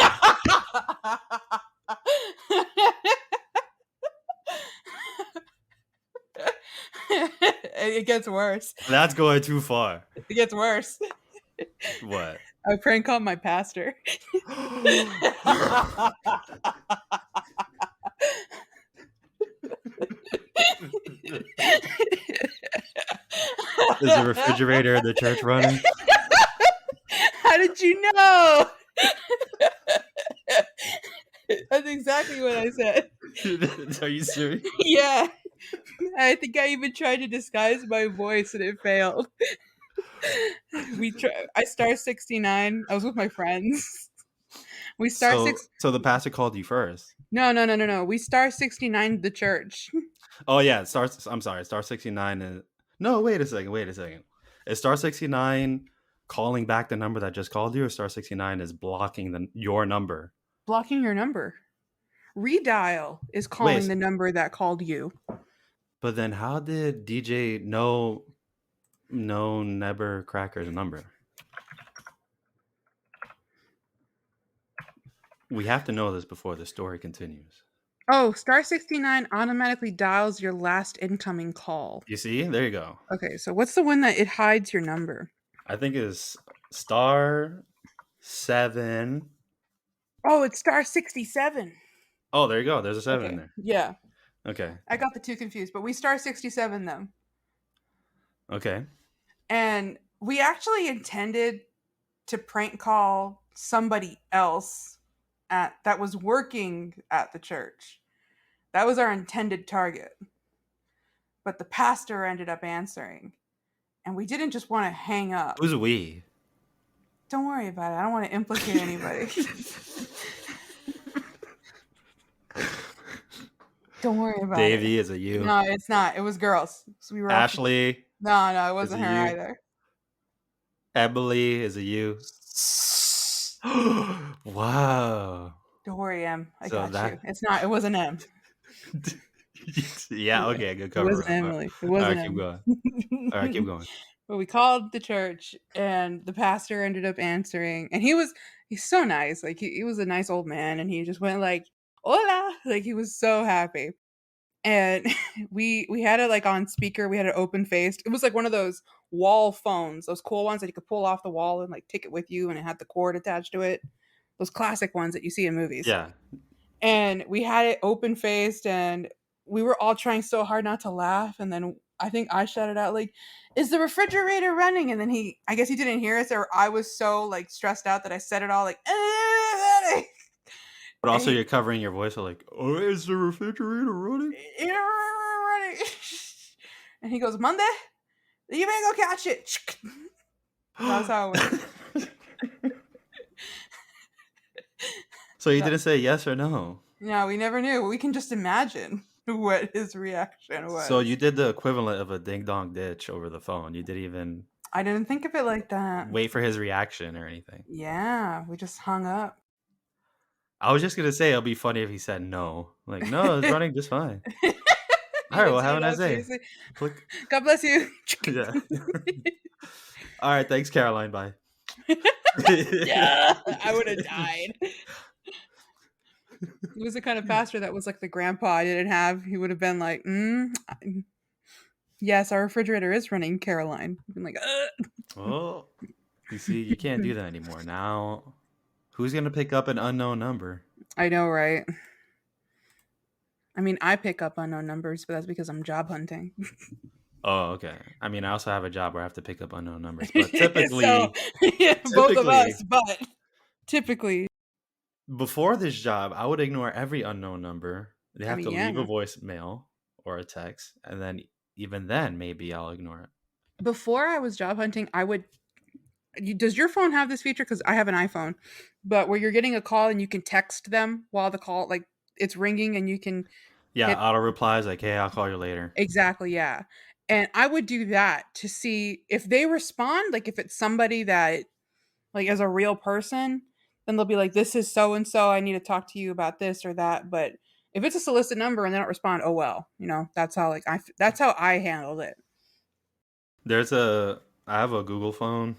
B: It gets worse.
A: That's going too far.
B: It gets worse.
A: What?
B: I prank called my pastor.
A: Is the refrigerator in the church running?
B: How did you know? That's exactly what I said.
A: Are you serious?
B: Yeah. I think I even tried to disguise my voice and it failed. I star 69. I was with my friends. We star six.
A: So the pastor called you first.
B: No. We star 69 the church.
A: Oh yeah, I'm sorry. Star 69 is. No, wait a second. Is Star 69 calling back the number that just called you, or Star 69 is blocking your number?
B: Blocking your number. Redial is calling the number that called you.
A: But then how did DJ know Never Cracker's number? We have to know this before the story continues.
B: Oh, star 69 automatically dials your last incoming call.
A: You see? There you go.
B: Okay, so what's the one that it hides your number?
A: I think it's star 7.
B: Oh, it's star 67.
A: Oh, there you go. There's a 7 in there.
B: Yeah.
A: Okay.
B: I got the two confused, but we star 67 them.
A: Okay.
B: And we actually intended to prank call somebody else that was working at the church. That was our intended target. But the pastor ended up answering. And we didn't just want to hang up.
A: Who's we?
B: Don't worry about it. I don't want to implicate anybody. Don't worry about it.
A: Davey, is it you?
B: No, it's not. It was girls. So we were
A: Ashley?
B: No, it wasn't
A: Is it
B: her
A: you?
B: either.
A: Emily, is it you? Wow.
B: Don't worry, Em. I
A: So
B: got you. It's not. It wasn't Em.
A: Yeah, okay, good
B: It
A: cover.
B: wasn't Emily. It wasn't
A: All right, keep
B: Em.
A: going. All right, keep going.
B: But we called the church, and the pastor ended up answering, and he's so nice. Like he was a nice old man, and he just went like, "Hola!" Like he was so happy. And we had it like on speaker. We had it open faced. It was like one of those wall phones, those cool ones that you could pull off the wall and like take it with you, and it had the cord attached to it. Those classic ones that you see in movies.
A: Yeah.
B: And we had it open faced, and we were all trying so hard not to laugh. And then I think I shouted out like, "Is the refrigerator running?" And then I guess he didn't hear us, or I was so like stressed out that I said it all like,
A: But also you're covering your voice like, "Oh, is the refrigerator running?"
B: And he goes, "Monday, you better go catch it." That's how it went.
A: So you didn't say yes or no?
B: No, we never knew. We can just imagine what his reaction was.
A: So you did the equivalent of a ding dong ditch over the phone. You didn't even
B: I didn't think of it like that.
A: wait for his reaction or anything.
B: Yeah, we just hung up.
A: I was just gonna say it'll be funny if he said no. Like, no, it's running just fine. All right, well,
B: Because,
A: have a
B: no,
A: nice day.
B: seriously.
A: Click.
B: God bless you.
A: Yeah. All right, thanks, Caroline. Bye.
B: Yeah, I would have died. He was the kind of pastor that was like the grandpa I didn't have. He would have been like, yes, our refrigerator is running, Caroline. I've been like, ugh.
A: Oh, you see, you can't do that anymore. Now, who's gonna pick up an unknown number?
B: I know, right? I mean, I pick up unknown numbers, but that's because I'm job hunting.
A: Oh, okay. I mean, I also have a job where I have to pick up unknown numbers, but
B: So, yeah, both of
A: typically,
B: us, but typically,
A: before this job, I would ignore every unknown number. They
B: I
A: have
B: mean,
A: to leave a
B: yeah.
A: voicemail or a text, and then even then, maybe I'll ignore it.
B: Before I was job hunting, I would. Does your phone have this feature? Because I have an iPhone, but where you're getting a call and you can text them while the call, like it's ringing, and you can
A: Yeah,
B: hit
A: auto replies like, "Hey, I'll call you later."
B: exactly, yeah. And I would do that to see if they respond, like if it's somebody that like as a real person, then they'll be like, "This is so and so. I need to talk to you about this or that." But if it's a solicit number and they don't respond, oh well, that's how that's how I handled it.
A: I have a Google phone,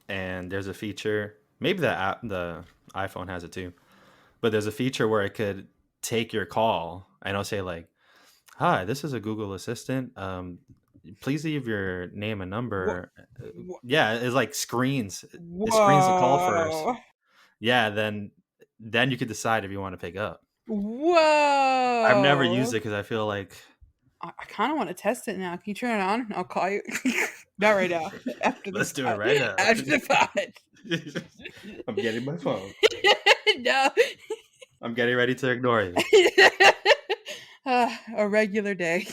A: and there's a feature. Maybe the iPhone has it too, but there's a feature where it could take your call and it'll say like, "Hi, this is a Google Assistant. Please leave your name and
B: Wha-
A: number."
B: wha-
A: Yeah, it's like it screens the call first.
B: Whoa!
A: Yeah, then you could decide if you want to pick up. I've never used
B: Whoa!
A: it because I feel like
B: I kind of want to test it now. Can you turn it on? I'll call you. Not right now. After
A: let's
B: this
A: do it
B: pod.
A: right now.
B: After the pod.
A: I'm getting my phone.
B: No.
A: I'm getting ready to ignore you.
B: A regular day.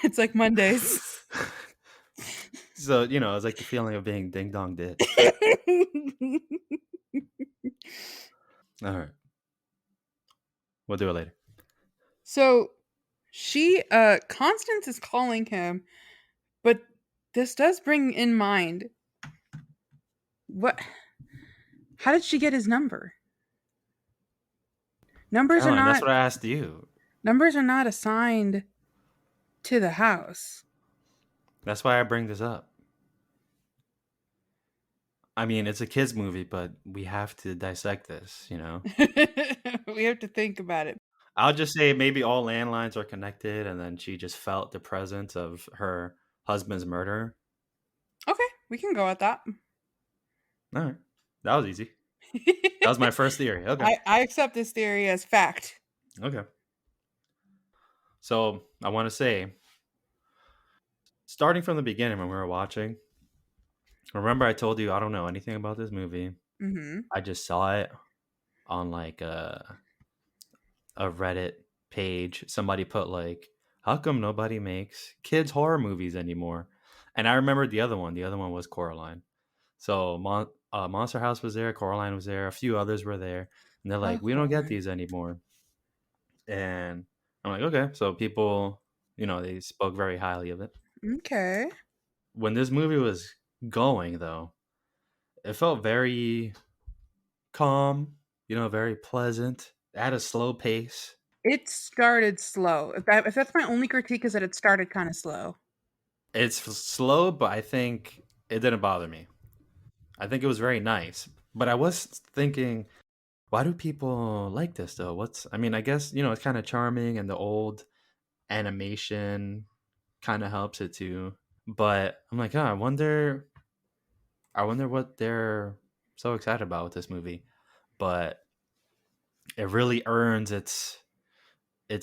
B: It's like Mondays.
A: So, it's like the feeling of being ding dong ditched. All right. We'll do it later.
B: So Constance is calling him, but this does bring in mind what how did she get his number? Numbers are
A: Caroline, that's
B: not
A: what I asked you.
B: numbers are not assigned to the house.
A: That's why I bring this up. I mean, it's a kids movie, but we have to dissect this.
B: We have to think about it.
A: I'll just say maybe all landlines are connected, and then she just felt the presence of her husband's murder.
B: Okay, we can go with that.
A: All right. That was easy. That was my first theory. Okay.
B: I accept this theory as fact.
A: Okay. So I want to say, starting from the beginning when we were watching, remember I told you I don't know anything about this movie.
B: Mhm.
A: I just saw it on like a Reddit page. Somebody put like, "How come nobody makes kids horror movies anymore?" And I remembered the other one. The other one was Coraline. So Monster House was there, Coraline was there, a few others were there, and they're
B: Oh,
A: like, "We don't get
B: Coraline.
A: these anymore." And I'm like, "Okay." So people, they spoke very highly of it.
B: Okay.
A: When this movie was going, though, it felt very calm, very pleasant, at a slow pace.
B: It started slow. If that's my only critique is that it started kind of slow.
A: It's slow, but I think it didn't bother me. I think it was very nice. But I was thinking, why do people like this though? I mean, I guess, it's kind of charming and the old animation kind of helps it too. But I'm like, oh, I wonder what they're so excited about with this movie. But it really earns its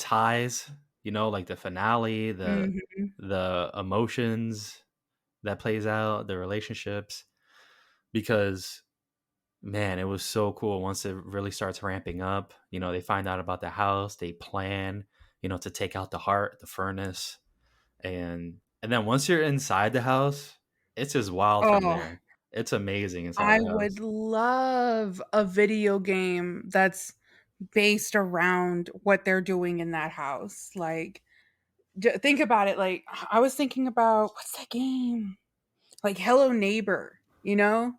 A: highs, like the finale, the
B: Mhm.
A: the emotions that plays out, the relationships, because man, it was so cool once it really starts ramping up. They find out about the house, they plan, to take out the heart, the furnace, and then once you're inside the house, it's just wild from
B: Oh,
A: there. It's amazing inside
B: I
A: the
B: would
A: house.
B: love a video game that's based around what they're doing in that house. Like, think about it. Like, I was thinking about what's that game? Like Hello Neighbor, you know?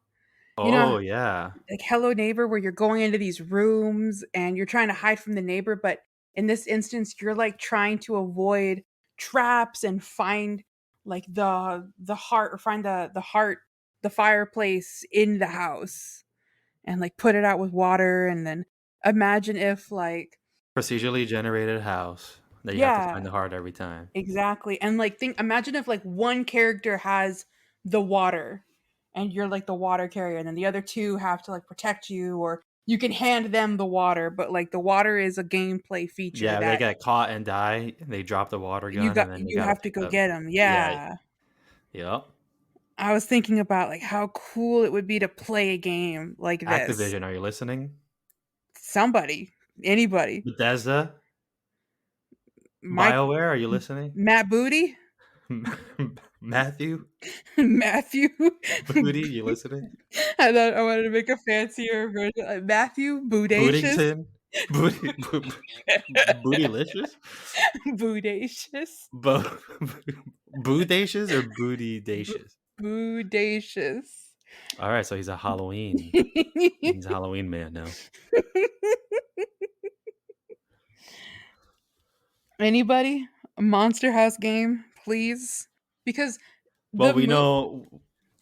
B: You know,
A: Oh, yeah.
B: like Hello Neighbor, where you're going into these rooms and you're trying to hide from the neighbor, but in this instance, you're like trying to avoid traps and find like the heart, or find the heart, the fireplace in the house, and like put it out with water, and then imagine if like,
A: Procedurally generated house that you have to find
B: yeah,
A: the heart every time.
B: exactly. And like think imagine if like one character has the water and you're like the water carrier, and then the other two have to like protect you, or you can hand them the water, but like the water is a gameplay feature
A: Yeah, they
B: that
A: get caught and die, they drop the water
B: you
A: gun,
B: got
A: and then you
B: you
A: gotta
B: have to
A: pick
B: go
A: up.
B: get them.
A: Yeah,
B: Yeah.
A: yep.
B: I was thinking about like how cool it would be to play a game like this.
A: Activision, are you listening?
B: Somebody, anybody,
A: Bethesda?
B: Mike,
A: BioWare, are you listening?
B: Matt Booty,
A: Matthew?
B: Matthew.
A: Booty, you listening?
B: I thought I wanted to make a fancier version. Matthew Bodacious.
A: Bootington? Booty Bootylicious?
B: Bodacious.
A: Bo Boodacious or Bootydacious?
B: Bodacious.
A: Alright, so he's a Halloween man now.
B: Anybody? A Monster House game, please? Because
A: Well,
B: the move.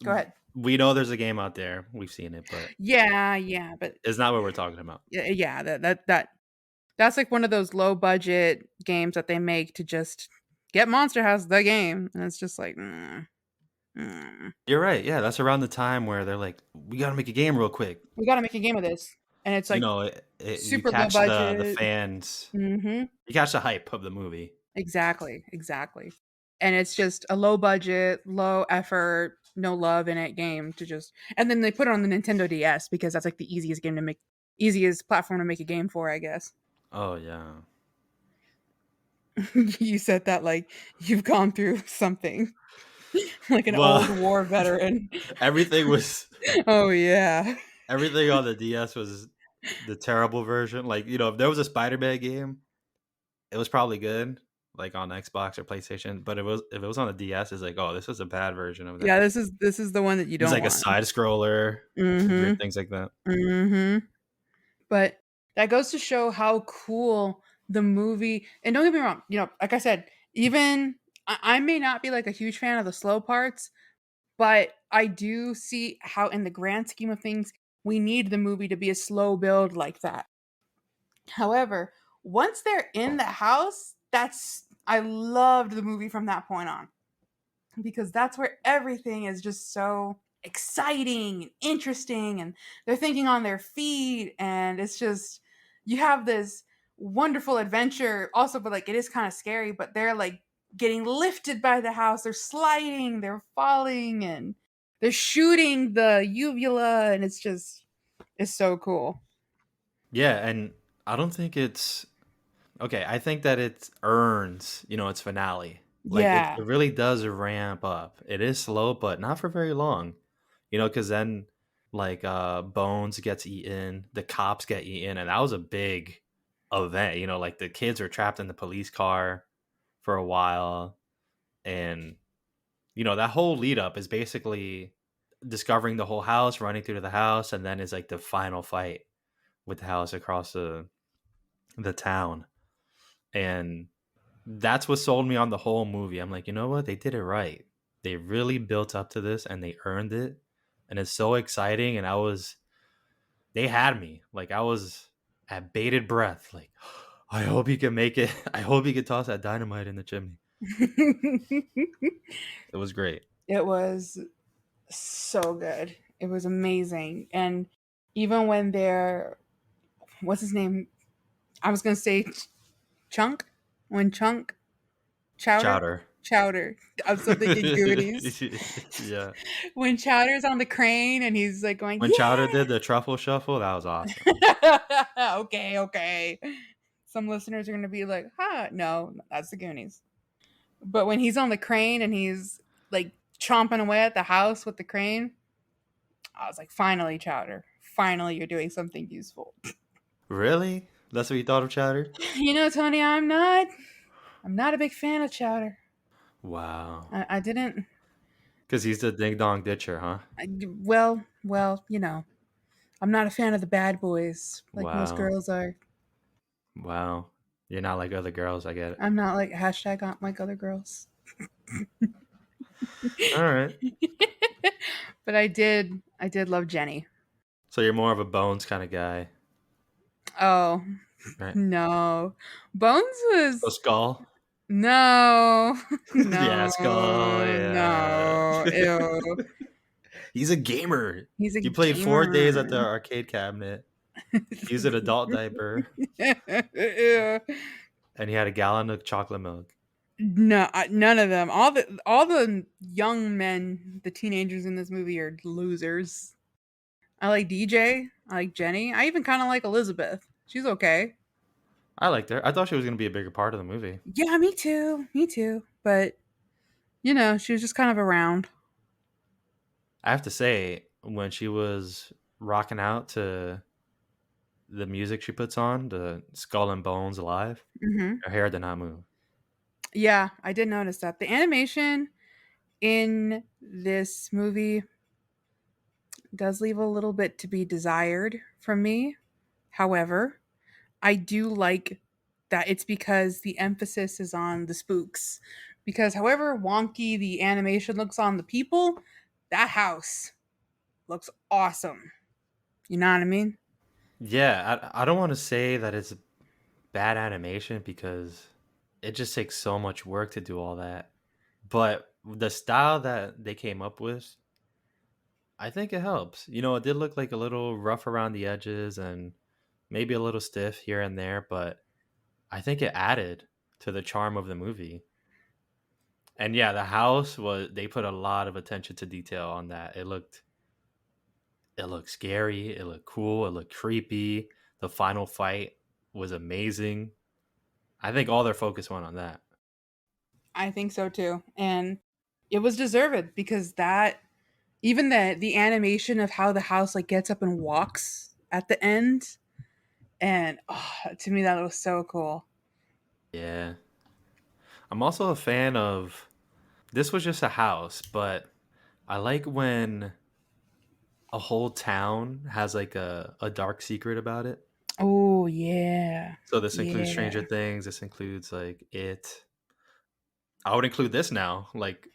B: Go ahead.
A: we know there's a game out there. We've seen it, but
B: Yeah, yeah, but
A: it's not what we're talking about.
B: yeah, that's like one of those low budget games that they make to just get Monster House the game, and it's just like, mm.
A: You're right. Yeah, that's around the time where they're like, "We gotta make a game real quick."
B: We got to make a game of this, and it's
A: You
B: like
A: know, you
B: super low
A: catch the
B: budget.
A: fans,
B: Hmm.
A: you catch the hype of the movie.
B: Exactly, exactly. And it's just a low budget, low effort, no love in it game to just, and then they put it on the Nintendo DS because that's like the easiest platform to make a game for, I guess.
A: Oh yeah.
B: You said that like you've gone through something like an
A: Well,
B: old war veteran.
A: everything was
B: Oh yeah.
A: everything on the DS was the terrible version. Like, if there was a Spider-Man game, it was probably good, like on Xbox or PlayStation. But if it was on the DS, it's like, oh, this was a bad version of
B: Yeah,
A: that.
B: this is the one that you
A: It's
B: don't
A: like a
B: want.
A: side scroller, weird
B: Mhm.
A: things like that.
B: Mhm. But that goes to show how cool the movie, and don't get me wrong, like I said, even I may not be like a huge fan of the slow parts, but I do see how in the grand scheme of things, we need the movie to be a slow build like that. However, once they're in the house, that's I loved the movie from that point on, because that's where everything is just so exciting and interesting, and they're thinking on their feet, and it's just you have this wonderful adventure also, but like it is kind of scary, but they're like getting lifted by the house, they're sliding, they're falling, and they're shooting the uvula, and it's so cool.
A: Yeah, and I don't think it's okay. I think that it earns, its finale. Like it,
B: Yeah.
A: it really does ramp up. It is slow, but not for very long. Because then like Bones gets eaten, the cops get eaten, and that was a big event. Like the kids were trapped in the police car for a while, and that whole lead up is basically discovering the whole house, running through the house, and then is like the final fight with the house across the town. And that's what sold me on the whole movie. I'm like, you know what? They did it right. They really built up to this and they earned it. And it's so exciting. And they had me. Like, I was at bated breath. Like, I hope he can make it. I hope he can toss that dynamite in the chimney. It was great.
B: It was so good. It was amazing. And even when they're, what's his name? I was gonna say Chunk. When Chunk Chowder
A: Chowder.
B: Chowder. I'm so thinking Goonies.
A: Yeah.
B: When Chowder's on the crane and he's like going,
A: When Chowder did
B: yeah.
A: the truffle shuffle, that was awesome.
B: Okay, okay. Some listeners are gonna be like, huh, no, that's the Goonies. But when he's on the crane and he's like chomping away at the house with the crane, I was like, finally, Chowder. Finally, you're doing something useful.
A: Really? That's what you thought of Chowder?
B: Tony, I'm not a big fan of Chowder.
A: Wow.
B: I didn't.
A: Because he's the ding dong ditcher, huh?
B: Well, I'm not a fan of the bad boys like most
A: Wow.
B: girls are.
A: Wow. You're not like other girls, I get it.
B: I'm not like hashtag not like other girls.
A: All right.
B: But I did love Jenny.
A: So you're more of a Bones kind of guy,
B: Oh,
A: right?
B: no. Bones
A: So
B: was
A: Skull?
B: no.
A: Yeah,
B: No.
A: Skull, yeah.
B: No. Ew.
A: He's a gamer.
B: He's a
A: He played 4 days at the
B: gamer.
A: arcade cabinet. He used an adult diaper,
B: Ew.
A: and he had a gallon of chocolate milk.
B: No, none of them. All the young men, the teenagers in this movie are losers. I like DJ. I like Jenny. I even kind of like Elizabeth. She's okay.
A: I liked her. I thought she was gonna be a bigger part of the movie.
B: Yeah, me too. Me too. But she was just kind of around.
A: I have to say, when she was rocking out to the music she puts on, the Skull and Bones Alive,
B: Hmm.
A: her hair did not move.
B: Yeah, I did notice that the animation in this movie does leave a little bit to be desired from me. However, I do like that it's because the emphasis is on the spooks. Because however wonky the animation looks on the people, that house looks awesome. You know what I mean?
A: Yeah, I don't want to say that it's bad animation because it just takes so much work to do all that. But the style that they came up with, I think it helps. It did look like a little rough around the edges and maybe a little stiff here and there, but I think it added to the charm of the movie. And yeah, the house was they put a lot of attention to detail on that. It looked scary, it looked cool, it looked creepy. The final fight was amazing. I think all their focus went on that.
B: I think so too. And it was deserved because that even the animation of how the house like gets up and walks at the end and to me that was so cool.
A: Yeah. I'm also a fan of this was just a house, but I like when a whole town has like a dark secret about it.
B: Oh yeah.
A: So this includes Stranger
B: Yeah.
A: Things, this includes like it. I would include this now. Like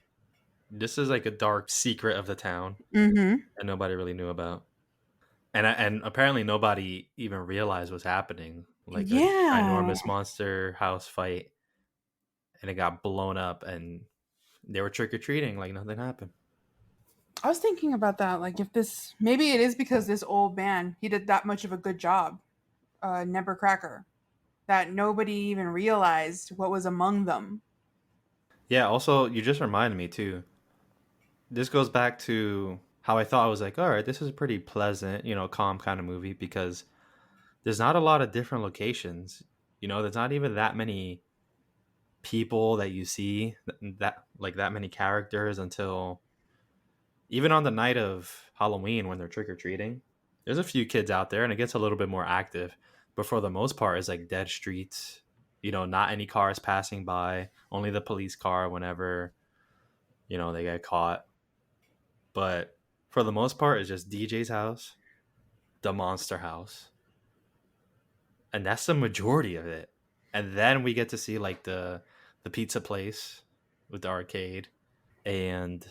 A: this is like a dark secret of the town
B: Mhm.
A: that nobody really knew about. And apparently nobody even realized what's happening. Like a
B: Yeah.
A: ginormous monster house fight and it got blown up and they were trick or treating like nothing happened.
B: I was thinking about that like if this maybe it is because this old man he did that much of a good job, Never that nobody even realized what was among them.
A: Yeah, also you just reminded me too. This goes back to how I thought I was like, all right, this is a pretty pleasant, calm kind of movie because there's not a lot of different locations. There's not even that many people that you see that like that many characters until even on the night of Halloween when they're trick or treating. There's a few kids out there and it gets a little bit more active, but for the most part, it's like dead streets. Not any cars passing by, only the police car whenever they get caught. But for the most part, it's just DJ's house, the monster house, and that's the majority of it. And then we get to see like the pizza place with the arcade and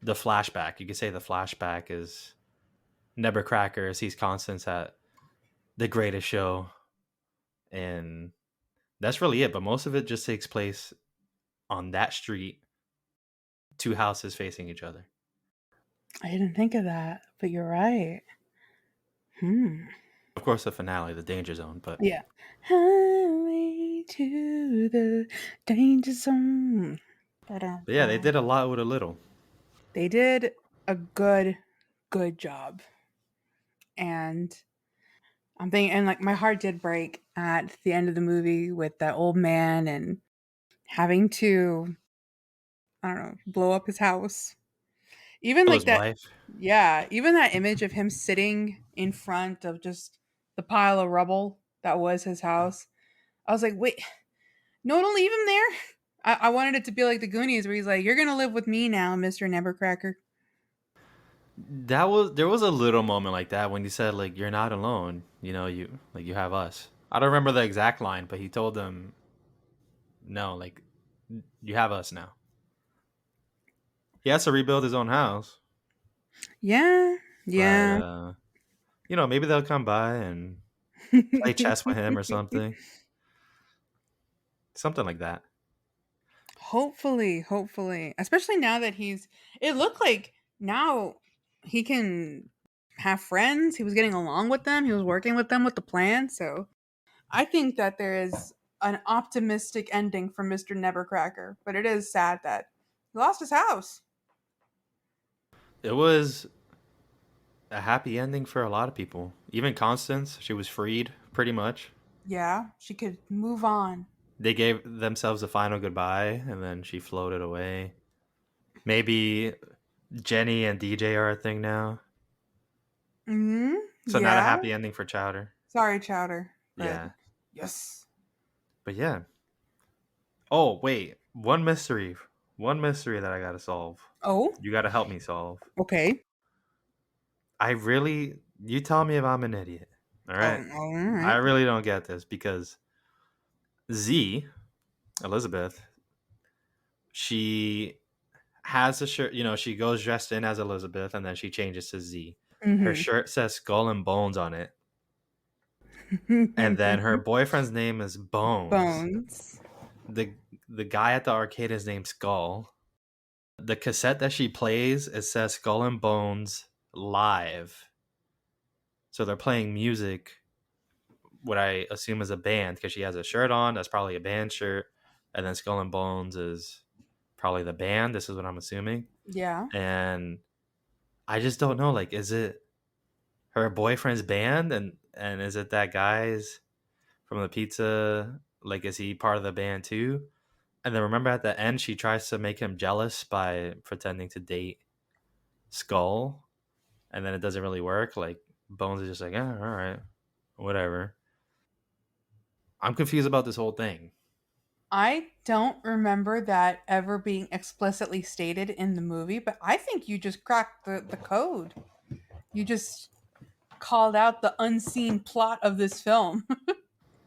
A: the flashback. You could say the flashback is Nebercracker sees Constance at the greatest show, and that's really it. But most of it just takes place on that street, two houses facing each other.
B: I didn't think of that, but you're right. Hmm.
A: Of course, the finale, the danger zone. But
B: Yeah. Highway to the danger zone.
A: but yeah, they did a lot with a little.
B: They did a good job. And I'm thinking, and like my heart did break at the end of the movie with that old man and having to, I don't know, blow up his house. Even
A: Kill
B: like
A: his
B: that,
A: wife.
B: yeah, even that image of him sitting in front of just the pile of rubble that was his house. I was like, wait, no one will leave him there? I wanted it to be like the Goonies, where he's like, "You're gonna live with me now, Mister Nevercracker."
A: There was a little moment like that when he said like you're not alone. You know, you have us. I don't remember the exact line, but he told them no, like you have us now. He has to rebuild his own house,
B: Yeah,
A: but
B: yeah.
A: maybe they'll come by and play chess with him or something like that.
B: Hopefully, hopefully, especially now that he's. It looked like now he can have friends. He was getting along with them. He was working with them with the plan. So I think that there is an optimistic ending for Mister Nevercracker. But it is sad that he lost his house.
A: It was a happy ending for a lot of people. Even Constance, she was freed pretty much.
B: Yeah, she could move on.
A: They gave themselves a final goodbye, and then she floated away. Maybe Jenny and DJ are a thing now.
B: Hmm.
A: So not a
B: Yeah.
A: happy ending for Chowder.
B: Sorry, Chowder, but
A: Yeah.
B: yes.
A: But yeah. Oh, wait. One mystery that I gotta solve.
B: Oh,
A: You gotta help me solve.
B: okay.
A: You tell me if I'm an idiot. All
B: Oh,
A: right.
B: all
A: I
B: right.
A: really don't get this because Z, Elizabeth, she has a shirt, she goes dressed in as Elizabeth and then she changes to Z. Her
B: Mm-hmm.
A: shirt says Skull and Bones on it. And then her boyfriend's name is Bones.
B: Bones.
A: The the guy at the arcade is named Skull. The cassette that she plays, it says Skull and Bones live. So they're playing music, what I assume is a band, because she has a shirt on. That's probably a band shirt. And then Skull and Bones is probably the band. This is what I'm assuming.
B: Yeah.
A: And I just don't know. Like, is it her boyfriend's band? And is it that guy's from the pizza? Like, is he part of the band too? And then remember at the end, she tries to make him jealous by pretending to date Skull. And then it doesn't really work. Like, Bones is just like, all right, whatever. I'm confused about this whole thing.
B: I don't remember that ever being explicitly stated in the movie, but I think you just cracked the code. You just called out the unseen plot of this film.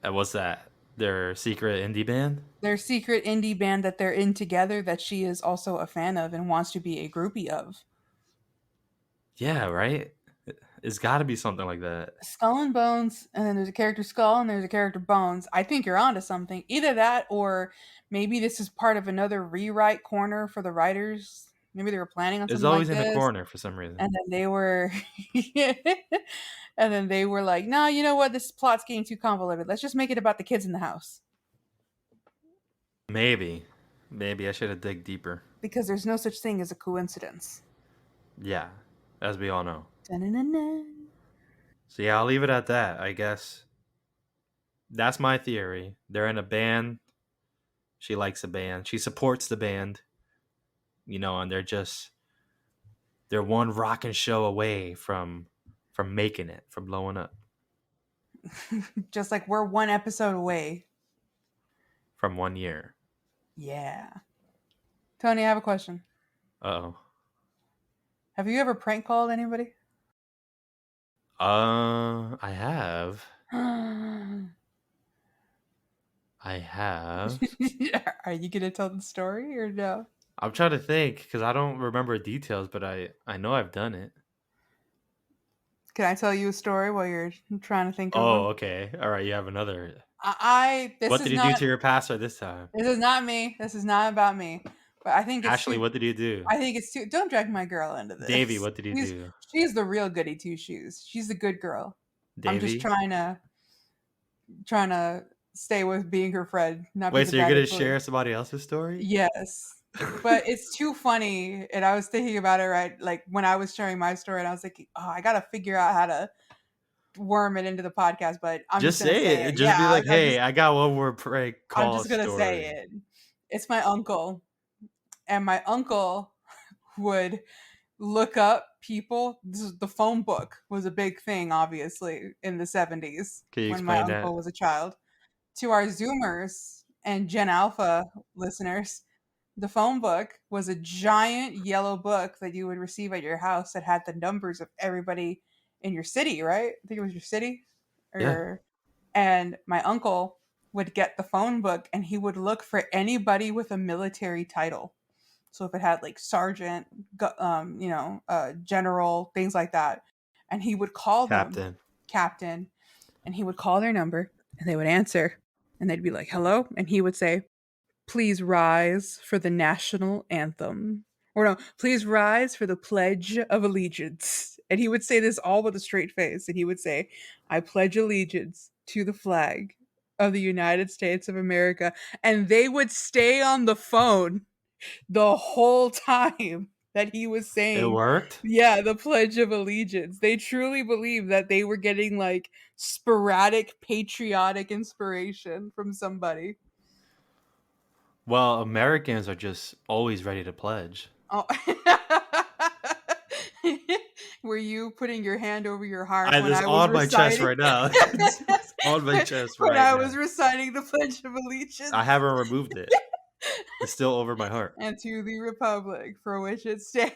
A: And what's that? Their secret indie band?
B: Their secret indie band that they're in together that she is also a fan of and wants to be a groupie of.
A: Yeah, right? It's got to be something like that.
B: Skull and Bones, and then there's a character Skull and there's a character Bones. I think you're onto something. Either that, or maybe this is part of another rewrite corner for the writers. Maybe they were planning on
A: It's
B: something like
A: always in the
B: this,
A: corner for some reason.
B: and then they were, and then they were like, "No, you know what? This plot's getting too convoluted. Let's just make it about the kids in the house
A: Maybe. Maybe I should have dig deeper.
B: because there's no such thing as a coincidence."
A: Yeah, as we all know.
B: Da-na-na-na.
A: So yeah, I'll leave it at that. I guess that's my theory. They're in a band. She likes the band. She supports the band. And they're one rockin' show away from making it, from blowing up,
B: Just like we're one episode away.
A: from 1 year.
B: Yeah. Tony, I have a question.
A: Uh
B: Have you ever prank called anybody?
A: I have. I have.
B: Are you gonna tell the story or no?
A: I'm trying to think because I don't remember details, but I know I've done it.
B: Can I tell you a story while you're trying to think of
A: Oh,
B: one?
A: okay. All right. You have another.
B: This
A: What
B: is
A: did you do
B: not
A: to your pastor this time?
B: me. This is not about me. But I think it's
A: Ashley,
B: too.
A: what did you do?
B: I think it's too. Don't drag my girl into
A: Davy,
B: this.
A: what did you do?
B: She's the real goody two shoes. She's the good girl. I'm just
A: Davy?
B: trying to stay with being her friend, not be
A: Wait,
B: the
A: so you're
B: bad
A: gonna
B: influence.
A: share somebody else's story?
B: Yes. But it's too funny. And I was thinking about it, right? Like when I was sharing my story, and I was like, oh, I got to figure out how to worm it into the podcast, but I'm just
A: Just
B: going to
A: say
B: say
A: it.
B: it.
A: Just be
B: Yeah.
A: like, hey, I got one more prank
B: I'm
A: call
B: just going to say
A: story.
B: it. It's my uncle. And my uncle would look up people. The phone book was a big thing, obviously, in the 70s
A: Can you
B: when my
A: explain
B: uncle
A: that?
B: was a child. To our Zoomers. And Gen Alpha listeners, the phone book was a giant yellow book that you would receive at your house that had the numbers of everybody in your city, right? I think it was your city.
A: Yeah,
B: Or and my uncle would get the phone book and he would look for anybody with a military title. So if it had like sergeant, general, things like that, and he would call them
A: Captain.
B: captain, and he would call their number, and they would answer, and they'd be like, "Hello," and he would say, "Please rise for the national anthem." Or no, "Please rise for the Pledge of Allegiance." And he would say this all with a straight face. And he would say, "I pledge allegiance to the flag of the United States of America." And they would stay on the phone the whole time that he was
A: It
B: saying,
A: worked.
B: yeah, the Pledge of Allegiance. They truly believed that they were getting like sporadic patriotic inspiration from somebody.
A: Well, Americans are just always ready to pledge.
B: Oh. Were you putting your hand over your heart
A: I
B: when
A: this
B: I was
A: on my chest
B: reciting?
A: right now. It's on my chest
B: When
A: right
B: I
A: now.
B: was reciting the Pledge of
A: I
B: Allegiance?
A: haven't removed it. It's still over my heart.
B: And to the republic for which it stands.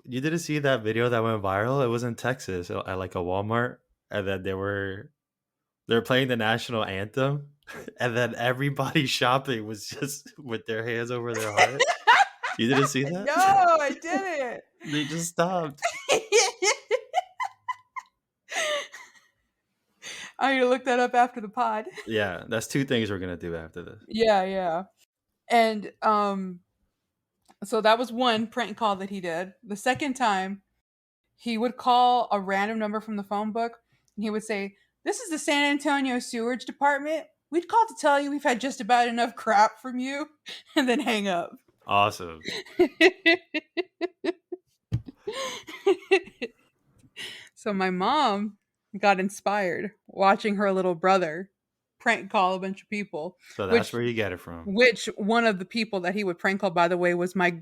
A: You didn't see that video that went viral? It was in Texas at like a Walmart, and then they were playing the national anthem, and then everybody shopping was just with their hands over their heart. You didn't see that?
B: No, I didn't.
A: They just stopped.
B: I'm gonna look that up after the pod.
A: Yeah, that's two things we're gonna do after this.
B: Yeah, yeah. And so that was one prank call that he did. The second time, he would call a random number from the phone book and he would say, "This is the San Antonio Sewage Department. We'd call to tell you we've had just about enough crap from you," and then hang up.
A: Awesome.
B: So my mom got inspired watching her little brother prank call a bunch of people,
A: So that's
B: which
A: where you get it from.
B: which one of the people that he would prank call, by the way, was my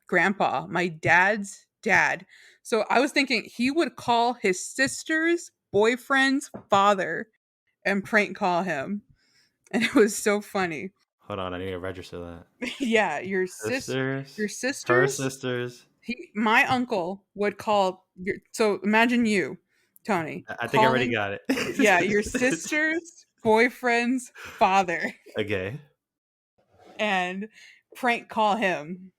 B: grandpa, my dad's dad. So I was thinking he would call his sister's boyfriend's father and prank call him, and it was so funny.
A: Hold on, I need to register that.
B: Yeah,
A: Sisters,
B: your
A: her
B: sisters.
A: sisters.
B: My uncle would call your. So imagine you, Tony,
A: I think I already
B: calling.
A: got
B: Yeah, your
A: it.
B: sister's boyfriend's father
A: Okay.
B: and prank call him.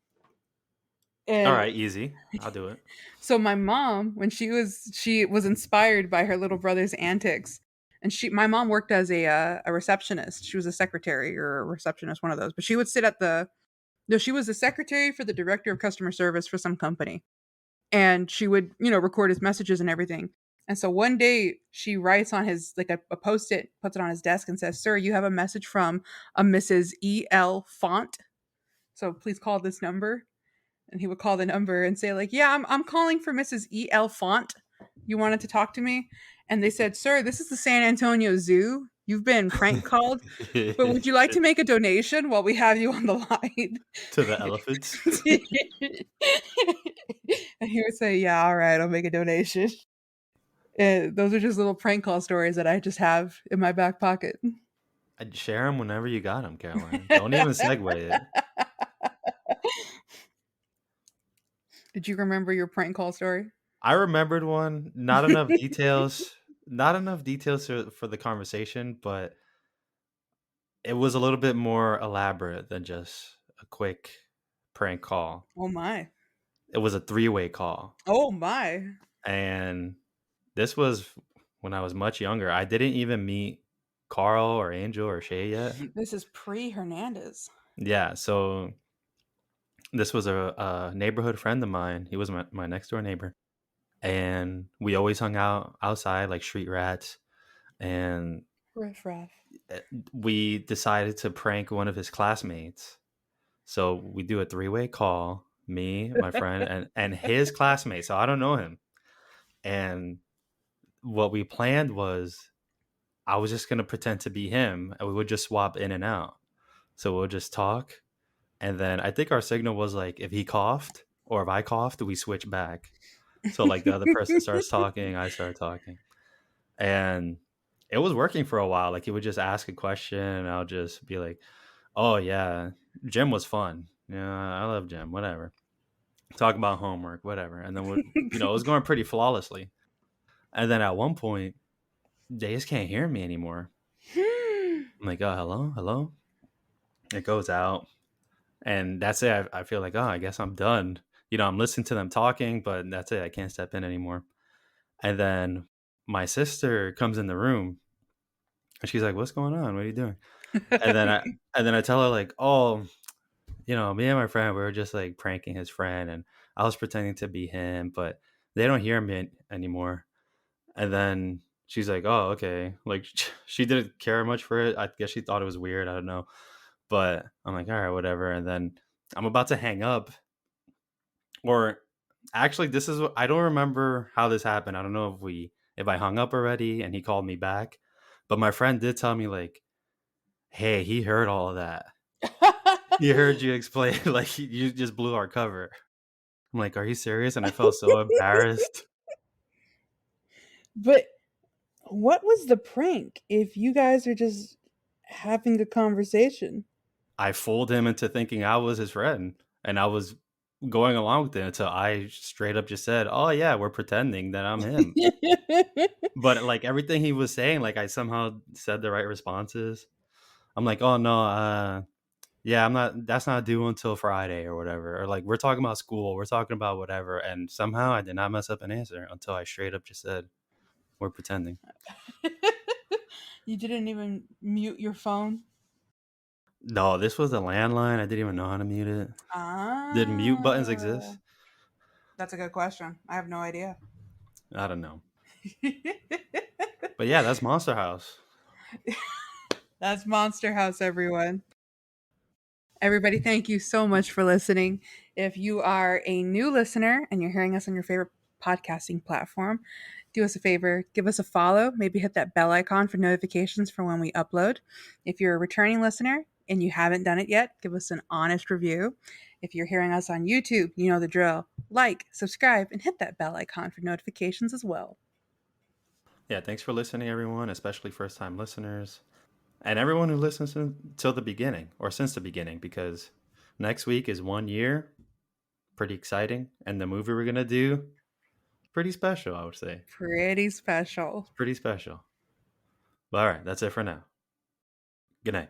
A: All
B: And
A: right, easy. I'll do it.
B: so my mom, when she was inspired by her little brother's antics, and my mom worked as a receptionist. She was a secretary or a receptionist, one of those. But she would sit at the no, she was the secretary for the director of customer service for some company, and she would record his messages and everything. And so one day she writes on his like a post-it, puts it on his desk, and says, "Sir, you have a message from a Mrs. E.L. Font. So please call this number." And he would call the number and say like, "Yeah, I'm calling for Mrs. E.L. Font. You wanted to talk to me?" And they said, "Sir, this is the San Antonio Zoo. You've been prank called, but would you like to make a donation while we have you on the line?"
A: To the elephants.
B: And he would say, "Yeah, all right, I'll make a donation." And those are just little prank call stories that I just have in my back pocket.
A: I'd share them whenever you got them, Caroline. Don't even segue it.
B: Did you remember your prank call story?
A: I remembered one. Not enough details. Not enough details for the conversation, but it was a little bit more elaborate than just a quick prank call.
B: Oh my.
A: It was a three-way call.
B: Oh my.
A: And this was when I was much younger. I didn't even meet Carl or Angel or Shay yet.
B: This is pre Hernandez.
A: Yeah, so this was a neighborhood friend of mine. He was my next door neighbor. And we always hung out outside like street rats. And
B: Riff raff.
A: we decided to prank one of his classmates. So we do a three-way call, me, my friend, and his classmate. So I don't know him. And what we planned was I was just gonna pretend to be him and we would just swap in and out. So we'll just talk. And then I think our signal was like if he coughed or if I coughed, we switch back. So like the other person starts talking, I start talking. And it was working for a while. Like he would just ask a question and I'll just be like, Oh yeah, gym was fun. Yeah, I love gym. Whatever. Talk about homework, whatever. And then it was going pretty flawlessly. And then at one point, they just can't hear me anymore. I'm like, oh, hello, hello. It goes out, and that's it. I feel like, oh, I guess I'm done. I'm listening to them talking, but that's it. I can't step in anymore. And then my sister comes in the room, and she's like, "What's going on? What are you doing?" And then I tell her like, "Oh, me and my friend, we were just like pranking his friend, and I was pretending to be him, but they don't hear me anymore." And then she's like, "Oh, okay." Like she didn't care much for it. I guess she thought it was weird. I don't know, but I'm like, "All right, whatever." And then I'm about to hang up, or actually, this is I don't remember how this happened. I don't know if I hung up already and he called me back, but my friend did tell me like, "Hey, he heard all of that. He heard you explain like you just blew our cover." I'm like, "Are you serious?" And I felt so embarrassed.
B: But what was the prank if you guys are just having a conversation?
A: I fooled him into thinking I was his friend, and I was going along with it until I straight up just said, "Oh yeah, we're pretending that I'm him." But like everything he was saying, like I somehow said the right responses. I'm like, "Oh no, yeah, I'm not. That's not due until Friday or whatever." Or like we're talking about school, we're talking about whatever, and somehow I did not mess up an answer until I straight up just said, "We're pretending."
B: You didn't even mute your phone?
A: No, this was a landline. I didn't even know how to mute it. Did mute buttons
B: Ah,
A: exist?
B: that's a good question. I have no idea.
A: I don't know. But yeah, that's Monster House.
B: That's Monster House, everyone. Everybody, thank you so much for listening. If you are a new listener and you're hearing us on your favorite podcasting platform, do us a favor, give us a follow, maybe hit that bell icon for notifications for when we upload. If you're a returning listener and you haven't done it yet, give us an honest review. If you're hearing us on YouTube, you know the drill. Like, subscribe, and hit that bell icon for notifications as well.
A: Yeah, thanks for listening, everyone, especially first time listeners. And everyone who listens till the beginning or since the beginning, because next week is 1 year. Pretty exciting. And the movie we're going to do, pretty special, I would say.
B: Pretty special.
A: It's pretty special. But all right, that's it for now. Good night.